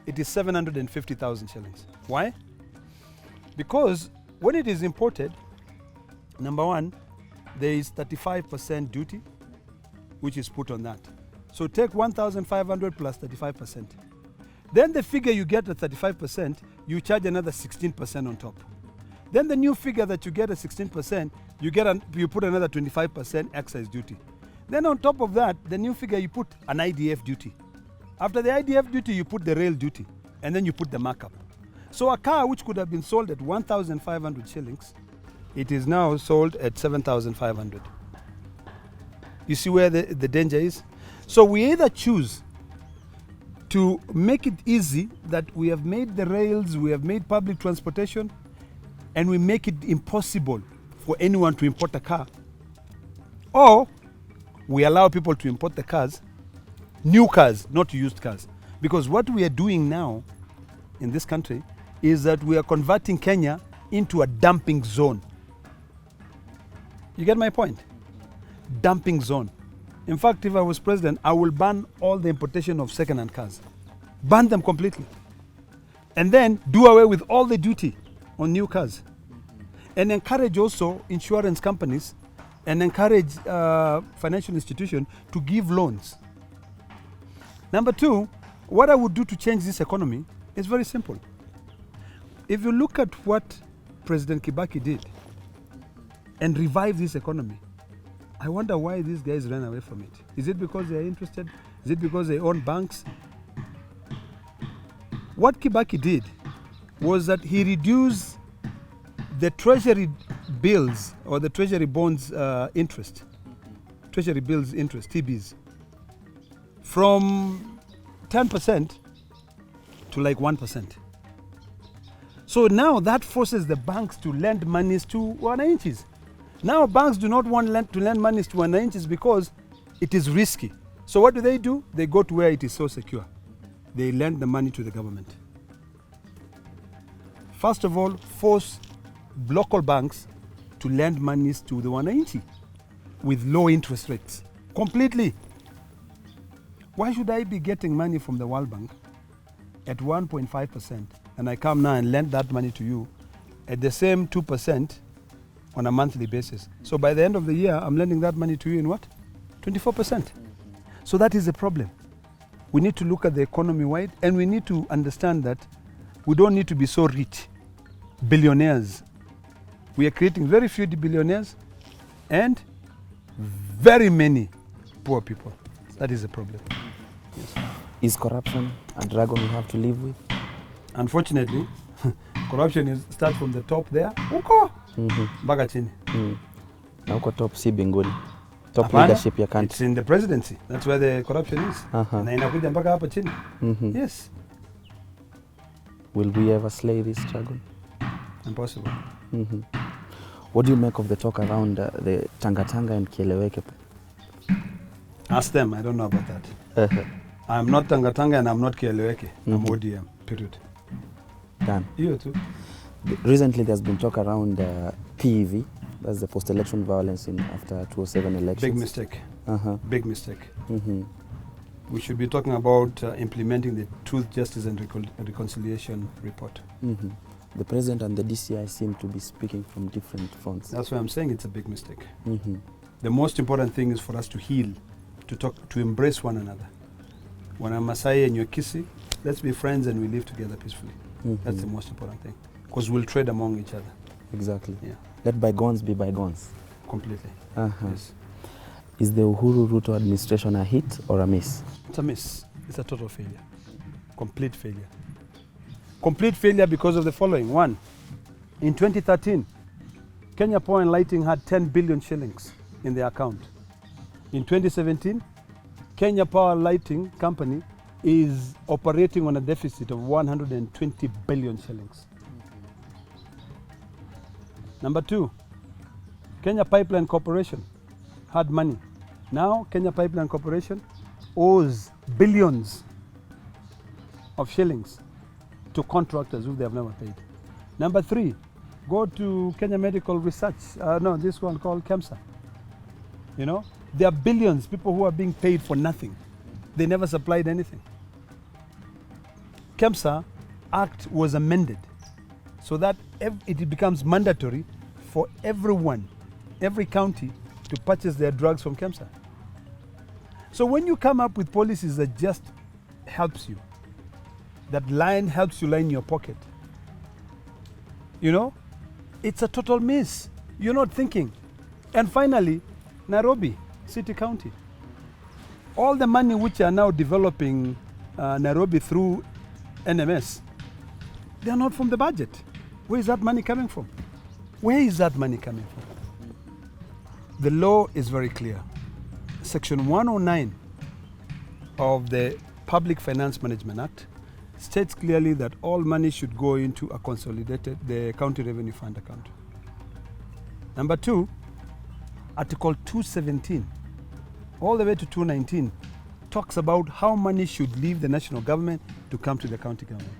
it is 750,000 shillings. Why? Because when it is imported, number one, there is 35% duty, which is put on that. So take 1,500 plus 35%. Then the figure you get at 35%, you charge another 16% on top. Then the new figure that you get at 16%, you put another 25% excise duty. Then on top of that, the new figure you put an IDF duty. After the IDF duty, you put the rail duty, and then you put the markup. So a car which could have been sold at 1,500 shillings, it is now sold at 7,500. You see where the danger is? So we either choose to make it easy that we have made the rails, we have made public transportation, and we make it impossible for anyone to import a car, or we allow people to import the cars, new cars, not used cars. Because what we are doing now in this country is that we are converting Kenya into a dumping zone. You get my point? Dumping zone. In fact, if I was president, I will ban all the importation of second-hand cars. Ban them completely. And then do away with all the duty on new cars. And encourage also insurance companies and encourage financial institutions to give loans. Number two, what I would do to change this economy is very simple. If you look at what President Kibaki did and revive this economy, I wonder why these guys ran away from it. Is it because they are interested? Is it because they own banks? What Kibaki did was that he reduced the treasury bills or the treasury bonds interest, treasury bills interest, TBs, from 10% to like 1%. So now that forces the banks to lend monies to wananchis. Now banks do not want to lend monies to wananchis because it is risky. So what do? They go to where it is so secure. They lend the money to the government. First of all, force local banks to lend monies to the wananchi with low interest rates, completely. Why should I be getting money from the World Bank at 1.5% and I come now and lend that money to you at the same 2% on a monthly basis? So by the end of the year, I'm lending that money to you in what? 24%. So that is the problem. We need to look at the economy wide, and we need to understand that we don't need to be so rich, billionaires. We are creating very few billionaires and very many poor people. That is the problem. Yes. Is corruption a dragon we have to live with? Unfortunately, corruption starts from the top there, huko mpaka chini. Na huko top si binguni. Top Hapana, leadership ya country. it's in the presidency. That's where the corruption is. Na inakuja mpaka hapa chini. Yes. Will we ever slay this dragon? Impossible. What do you make of the talk around the Tanga Tanga and Kieleweke? Ask them. I don't know about that. I'm not Tanga Tanga and I'm not Kieleweke. I'm ODM. Period. Done. You too. Recently, there's been talk around PEV. That's the post-election violence after 2007 elections. Big mistake. Big mistake. We should be talking about implementing the Truth, Justice and Reconciliation report. The president and the DCI seem to be speaking from different fronts. That's why I'm saying it's a big mistake. The most important thing is for us to heal, to talk, to embrace one another. When I'm Maasai and you're Kisi, let's be friends and we live together peacefully. That's the most important thing. Because we'll trade among each other. Exactly. Yeah. Let bygones be bygones. Completely. Yes. Is the Uhuru Ruto administration a hit or a miss? It's a miss. It's a total failure. Complete failure. Complete failure because of the following. One, in 2013, Kenya Power and Lighting had 10 billion shillings in their account. In 2017, Kenya Power Lighting Company is operating on a deficit of 120 billion shillings. Number two, Kenya Pipeline Corporation had money. Now, Kenya Pipeline Corporation owes billions of shillings to contractors who they have never paid. Number three, go to Kenya Medical Research, this one called KEMSA. You know, there are billions, people who are being paid for nothing. They never supplied anything. KEMSA Act was amended so that it becomes mandatory for everyone, every county, to purchase their drugs from KEMSA. So when you come up with policies that just helps you, that helps you line your pocket, you know, it's a total miss. You're not thinking. And finally, Nairobi City County. All the money which are now developing Nairobi through NMS, they are not from the budget. Where is that money coming from? Where is that money coming from? The law is very clear. Section 109 of the Public Finance Management Act states clearly that all money should go into a consolidated, the County Revenue Fund account. Number two, Article 217, all the way to 219, talks about how money should leave the national government to come to the county government.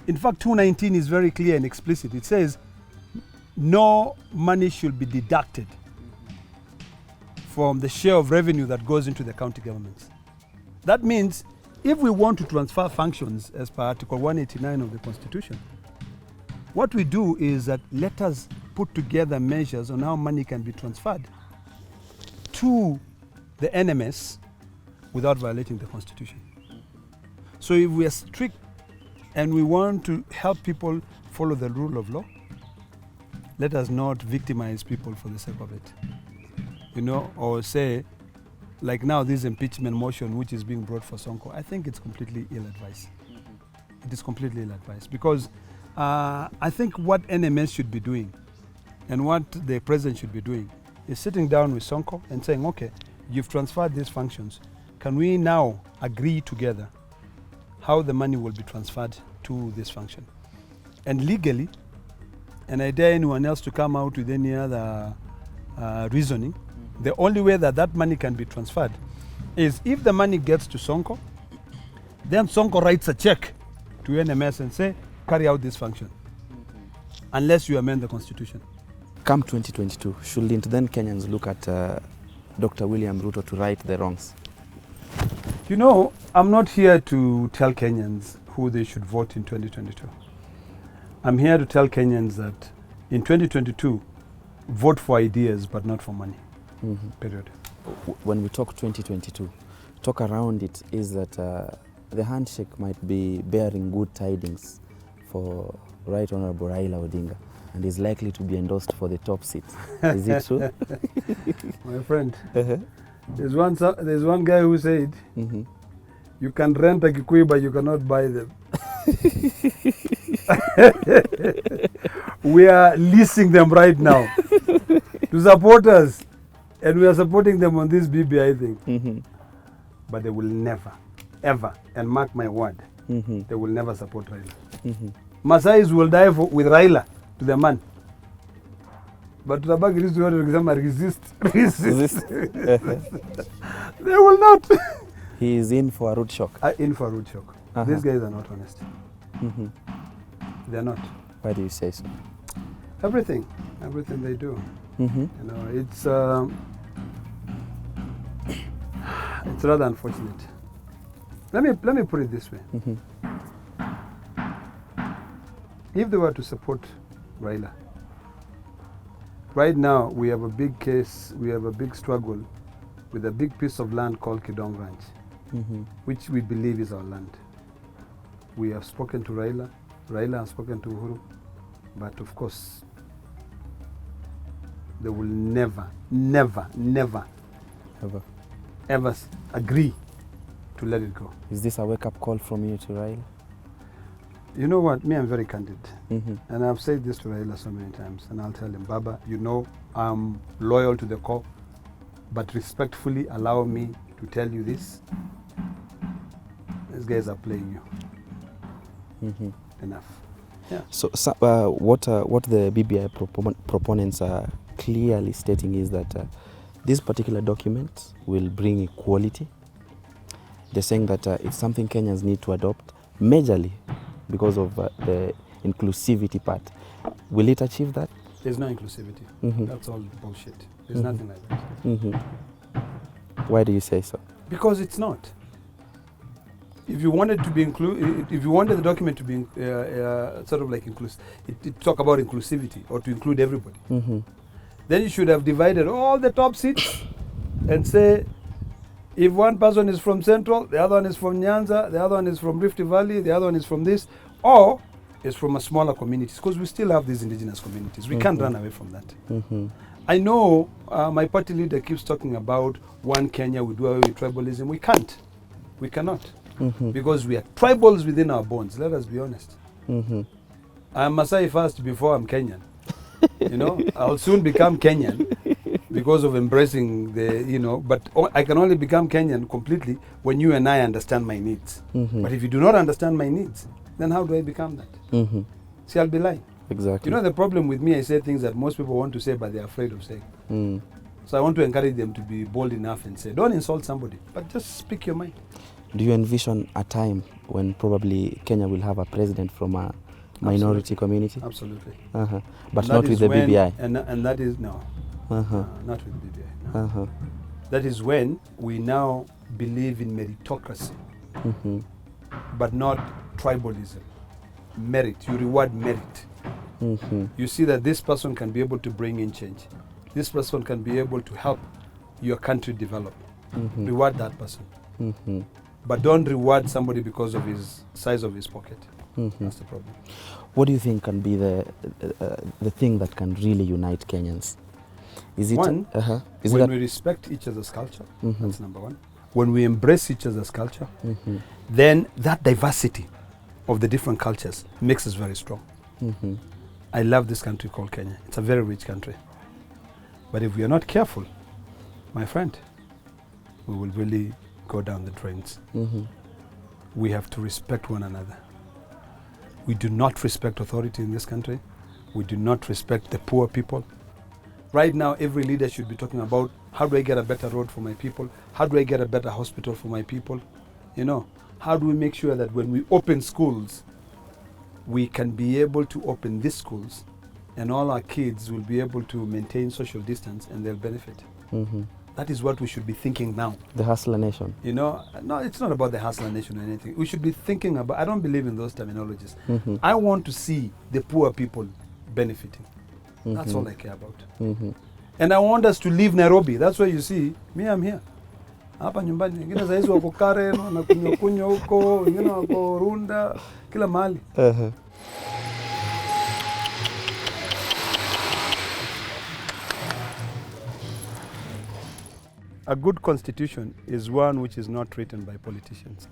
In fact, 219 is very clear and explicit. It says no money should be deducted from the share of revenue that goes into the county governments. That means if we want to transfer functions as per Article 189 of the Constitution, what we do is that let us put together measures on how money can be transferred to the NMS without violating the Constitution. So if we are strict and we want to help people follow the rule of law, let us not victimize people for the sake of it. You know, or say, like now this impeachment motion which is being brought for Sonko, I think it's completely ill-advised. It is completely ill-advised because I think what NMS should be doing and what the president should be doing is sitting down with Sonko and saying, okay, you've transferred these functions. Can we now agree together how the money will be transferred to this function? And legally, and I dare anyone else to come out with any other reasoning, the only way that that money can be transferred is if the money gets to Sonko, then Sonko writes a check to NMS and say, carry out this function, unless you amend the Constitution. Come 2022, shouldn't then Kenyans look at Dr. William Ruto to right the wrongs? You know, I'm not here to tell Kenyans who they should vote in 2022. I'm here to tell Kenyans that in 2022, vote for ideas but not for money. Period. When we talk 2022, talk around it is that the handshake might be bearing good tidings for Right Honorable Raila Odinga and is likely to be endorsed for the top seat. Is it true? My friend, there's one guy who said, you can rent a Kikuyu but you cannot buy them. We are leasing them right now to support us. And we are supporting them on this BBI thing. But they will never, ever, and mark my word, they will never support Raila. Maasais will die with Raila to the man. But tutabaki sisi wote tukisema resist. They will not. He is in for a root shock. In for a root shock. These guys are not honest. They are not. Why do you say so? Everything they do. You know, it's rather unfortunate. Let me put it this way. If they were to support Raila, right now we have a big case, we have a big struggle with a big piece of land called Kidong Ranch, which we believe is our land. We have spoken to Raila, Raila has spoken to Uhuru, but of course, they will never ever agree to let it go. Is this a wake-up call from you to Raila? You know what? Me, I'm very candid. Mm-hmm. And I've said this to Raila so many times. And I'll tell him, Baba, you know I'm loyal to the core, but respectfully allow me to tell you this. These guys are playing you. Mm-hmm. Enough. Yeah. So, what the BBI proponents are clearly stating is that this particular document will bring equality. They're saying that it's something Kenyans need to adopt majorly because of the inclusivity part. Will it achieve that? There's no inclusivity. Mm-hmm. That's all bullshit. There's Mhm. nothing like that. Mm-hmm. Why do you say so? Because it's not. If you wanted to be if you wanted the document to be sort of like inclusive, it talk about inclusivity or to include everybody, Mm-hmm. then you should have divided all the top seats and say, if one person is from Central, the other one is from Nyanza, the other one is from Rift Valley, the other one is from this, or is from a smaller communities, because we still have these indigenous communities. We can't run away from that. Mm-hmm. I know my party leader keeps talking about one Kenya, we do away with tribalism. We can't. We cannot. Mm-hmm. Because we are tribals within our bones. Let us be honest. Mm-hmm. I'm Maasai first before I'm Kenyan. You know, I'll soon become Kenyan because of embracing the, you know, but I can only become Kenyan completely when you and I understand my needs. Mm-hmm. But if you do not understand my needs, then how do I become that? Mm-hmm. See, I'll be lying. Exactly. You know, the problem with me, I say things that most people want to say, but they're afraid of saying. Mm. So I want to encourage them to be bold enough and say, don't insult somebody, but just speak your mind. Do you envision a time when probably Kenya will have a president from a minority community? Absolutely. Uh-huh. But And not that with is the when- BBI? And that is, no, Uh-huh. not with BBI. No. Uh-huh. That is when we now believe in meritocracy, Mm-hmm. but not tribalism. Merit, you reward merit. Mm-hmm. You see that this person can be able to bring in change. This person can be able to help your country develop. Mm-hmm. Reward that person. Mm-hmm. But don't reward somebody because of his size of his pocket. Mm-hmm. That's the problem. What do you think can be the thing that can really unite Kenyans? Is it One, is when it we respect each other's culture, Mhm. that's number one. When we embrace each other's culture, mm-hmm. then that diversity of the different cultures makes us very strong. Mm-hmm. I love this country called Kenya. It's a very rich country. But if we are not careful, my friend, we will really go down the drains. Mm-hmm. We have to respect one another. We do not respect authority in this country. We do not respect the poor people. Right now, every leader should be talking about, how do I get a better road for my people? How do I get a better hospital for my people? You know, how do we make sure that when we open schools, we can be able to open these schools and all our kids will be able to maintain social distance and they'll benefit. Mm-hmm. That is what we should be thinking now. The hustler nation. You know, no, it's not about the hustler nation or anything. We should be thinking about, I don't believe in those terminologies. Mm-hmm. I want to see the poor people benefiting. That's Mhm. all I care about. Mm-hmm. And I want us to leave Nairobi. That's why you see, me, I'm here. Hapa nyumbani, wengine saizi wako Karen, wanakunywa kunywa huko, wengine wako Runda, kila mahali. Uh-huh. A good constitution is one which is not written by politicians.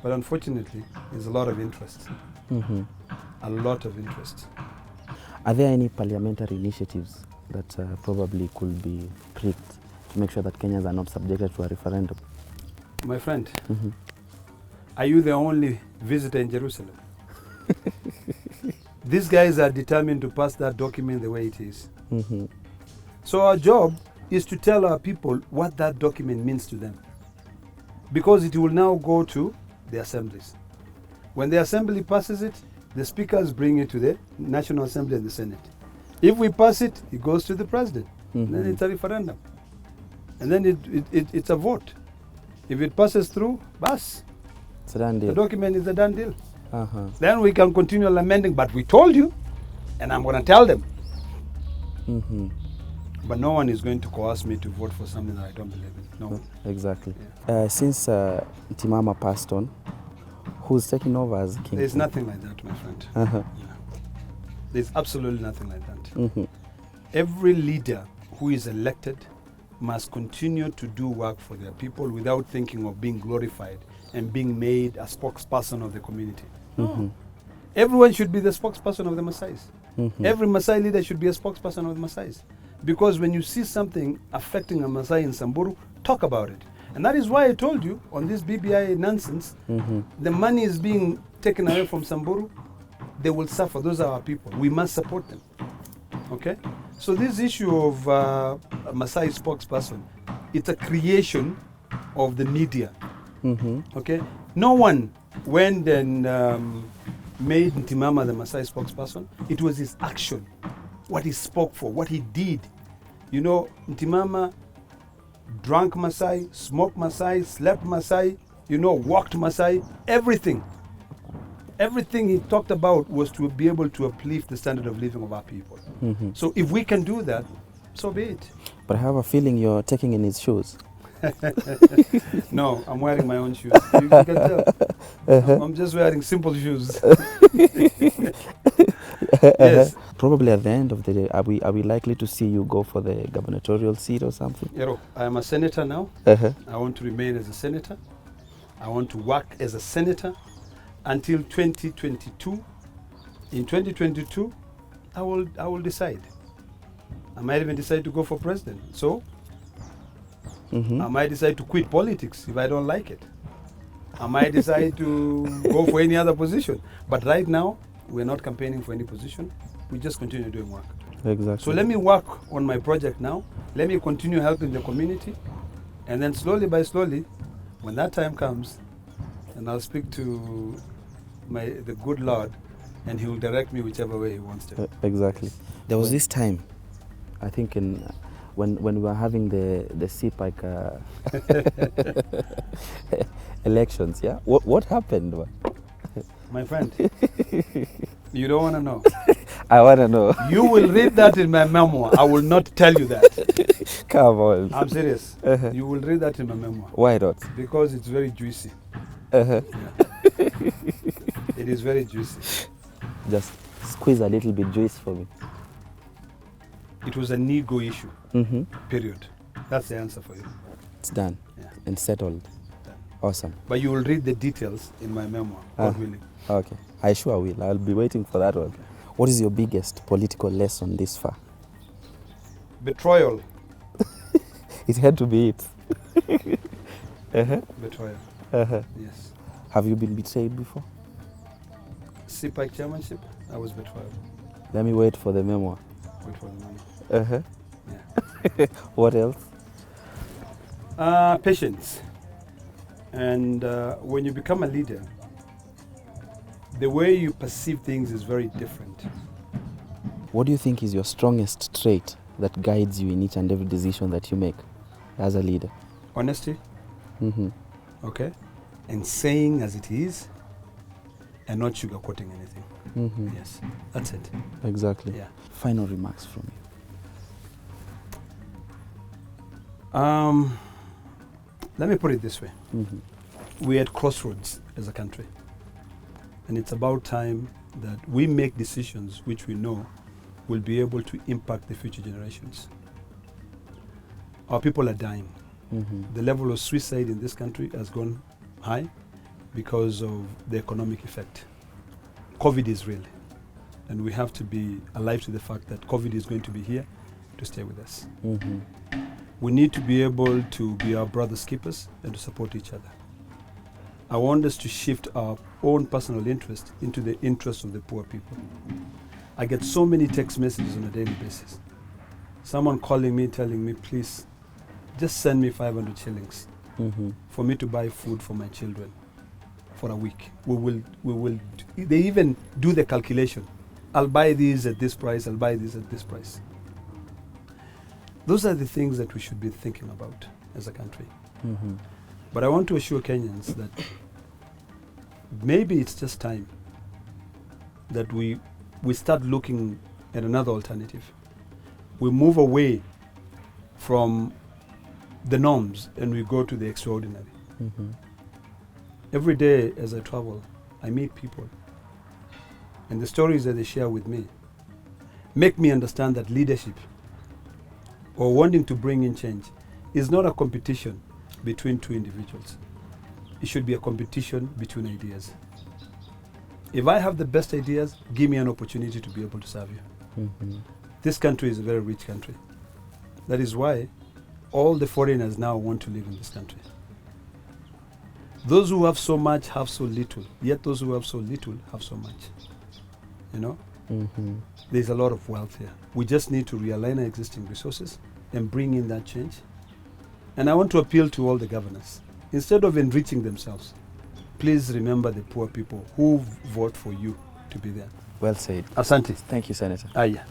But unfortunately, there's a lot of interest. Mm-hmm. A lot of interest. Are there any parliamentary initiatives that probably could be tweaked to make sure that Kenyans are not subjected to a referendum? My friend, Mm-hmm. are you the only visitor in Jerusalem? These guys are determined to pass that document the way it is. Mm-hmm. So our job is to tell our people what that document means to them. Because it will now go to the assemblies. When the assembly passes it, the speakers bring it to the National Assembly and the Senate. If we pass it, it goes to the president. Mm-hmm. Then it's a referendum. And then it's a vote. If it passes through, bas, It's a done the deal. document is a done deal. Uh-huh. Then we can continue amending, but we told you, and I'm going to tell them. Mm-hmm. But no one is going to coerce me to vote for something that I don't believe in. No one. Exactly. Since Timama passed on, who's taking over as king? There's nothing like that, my friend. Uh-huh. Yeah. There's absolutely nothing like that. Mm-hmm. Every leader who is elected must continue to do work for their people without thinking of being glorified and being made a spokesperson of the community. Mm-hmm. Everyone should be the spokesperson of the Maasai. Mhm. Every Maasai leader should be a spokesperson of the Maasai. Because when you see something affecting a Maasai in Samburu, talk about it. And that is why I told you on this BBI nonsense, Mhm. the money is being taken away from Samburu. They will suffer. Those are our people. We must support them. Okay? So this issue of a Maasai spokesperson, it's a creation of the media. Mhm. Okay? No one went and made Ntimama the Maasai spokesperson. It was his action, what he spoke for, what he did. You know, Ntimama drank Maasai, smoked Maasai, slept Maasai, you know, walked Maasai, everything. Everything he talked about was to be able to uplift the standard of living of our people. Mhm. So if we can do that, so be it. But I have a feeling you're taking in his shoes. No, I'm wearing my own shoes. You can tell. I'm just wearing simple shoes. Yes. Probably at the end of the day, are we likely to see you go for the gubernatorial seat or something? Yero, I am a senator now. Uh-huh. I want to remain as a senator. I want to work as a senator until 2022. In 2022, I will decide. I might even decide to go for president. So Mhm. I might decide to quit politics if I don't like it. I might decide to go for any other position. But right now, we're not campaigning for any position. We just continue doing work. Exactly. So let me work on my project now. Let me continue helping the community. And then slowly by slowly, when that time comes, and I'll speak to the good Lord, and he will direct me whichever way he wants to. Exactly. There was this time, I think, in when we were having the CPAC elections. Yeah. What happened? My friend, you don't want to know. I wanna know. You will read that in my memoir. I will not tell you that. Come on. I'm serious. Uh-huh. You will read that in my memoir Why not? because it's very juicy. Uh-huh. It is very juicy. Just squeeze a little bit juice for me. It was an ego issue, Mm-hmm. period. That's the answer for you. It's done Yeah. and settled. Done. Awesome. But you will read the details in my memoir, God willing. Okay. I sure will. I'll be waiting for that one. What is your biggest political lesson this far? Betrayal. It had to be it. Uh-huh. Betrayal. Uh-huh. Yes. Have you been betrayed before? CPAC chairmanship, I was betrayed. Let me wait for the memoir. Wait for the money. Uh-huh. Yeah. What else? Patience. And when you become a leader, the way you perceive things is very different. What do you think is your strongest trait that guides you in each and every decision that you make as a leader? Honesty, Mm-hmm. okay? And saying as it is and not sugarcoating anything. Mm-hmm. Yes, that's it. Exactly. Yeah. Final remarks from Let me put it this way. you. Mm-hmm. We're at crossroads as a country. And it's about time that we make decisions which we know will be able to impact the future generations. Our people are dying. Mm-hmm. The level of suicide in this country has gone high because of the economic effect. COVID is real. And we have to be alive to the fact that COVID is going to be here to stay with us. Mm-hmm. We need to be able to be our brother's keepers and to support each other. I want us to shift our own personal interest into the interest of the poor people. I get so many text messages on a daily basis. Someone calling me, telling me, please, just send me 500 shillings Mm-hmm. for me to buy food for my children for a week. They even do the calculation. I'll buy these at this price, I'll buy these at this price. Those are the things that we should be thinking about as a country. Mm-hmm. But I want to assure Kenyans that maybe it's just time that we start looking at another alternative. We move away from the norms and we go to the extraordinary. Mm-hmm. Every day as I travel, I meet people. And the stories that they share with me make me understand that leadership or wanting to bring in change is not a competition between two individuals. It should be a competition between ideas. If I have the best ideas, give me an opportunity to be able to serve you. This country is a very rich country. That is why all the foreigners now want to live in this country. Those who have so much have so little, yet those who have so little have so much. You know? There's a lot of wealth here. We just need to realign our existing resources and bring in that change. And I want to appeal to all the governors. Instead of enriching themselves, please remember the poor people who vote for you to be there. Well said. Asante. Thank you, Senator. Aya.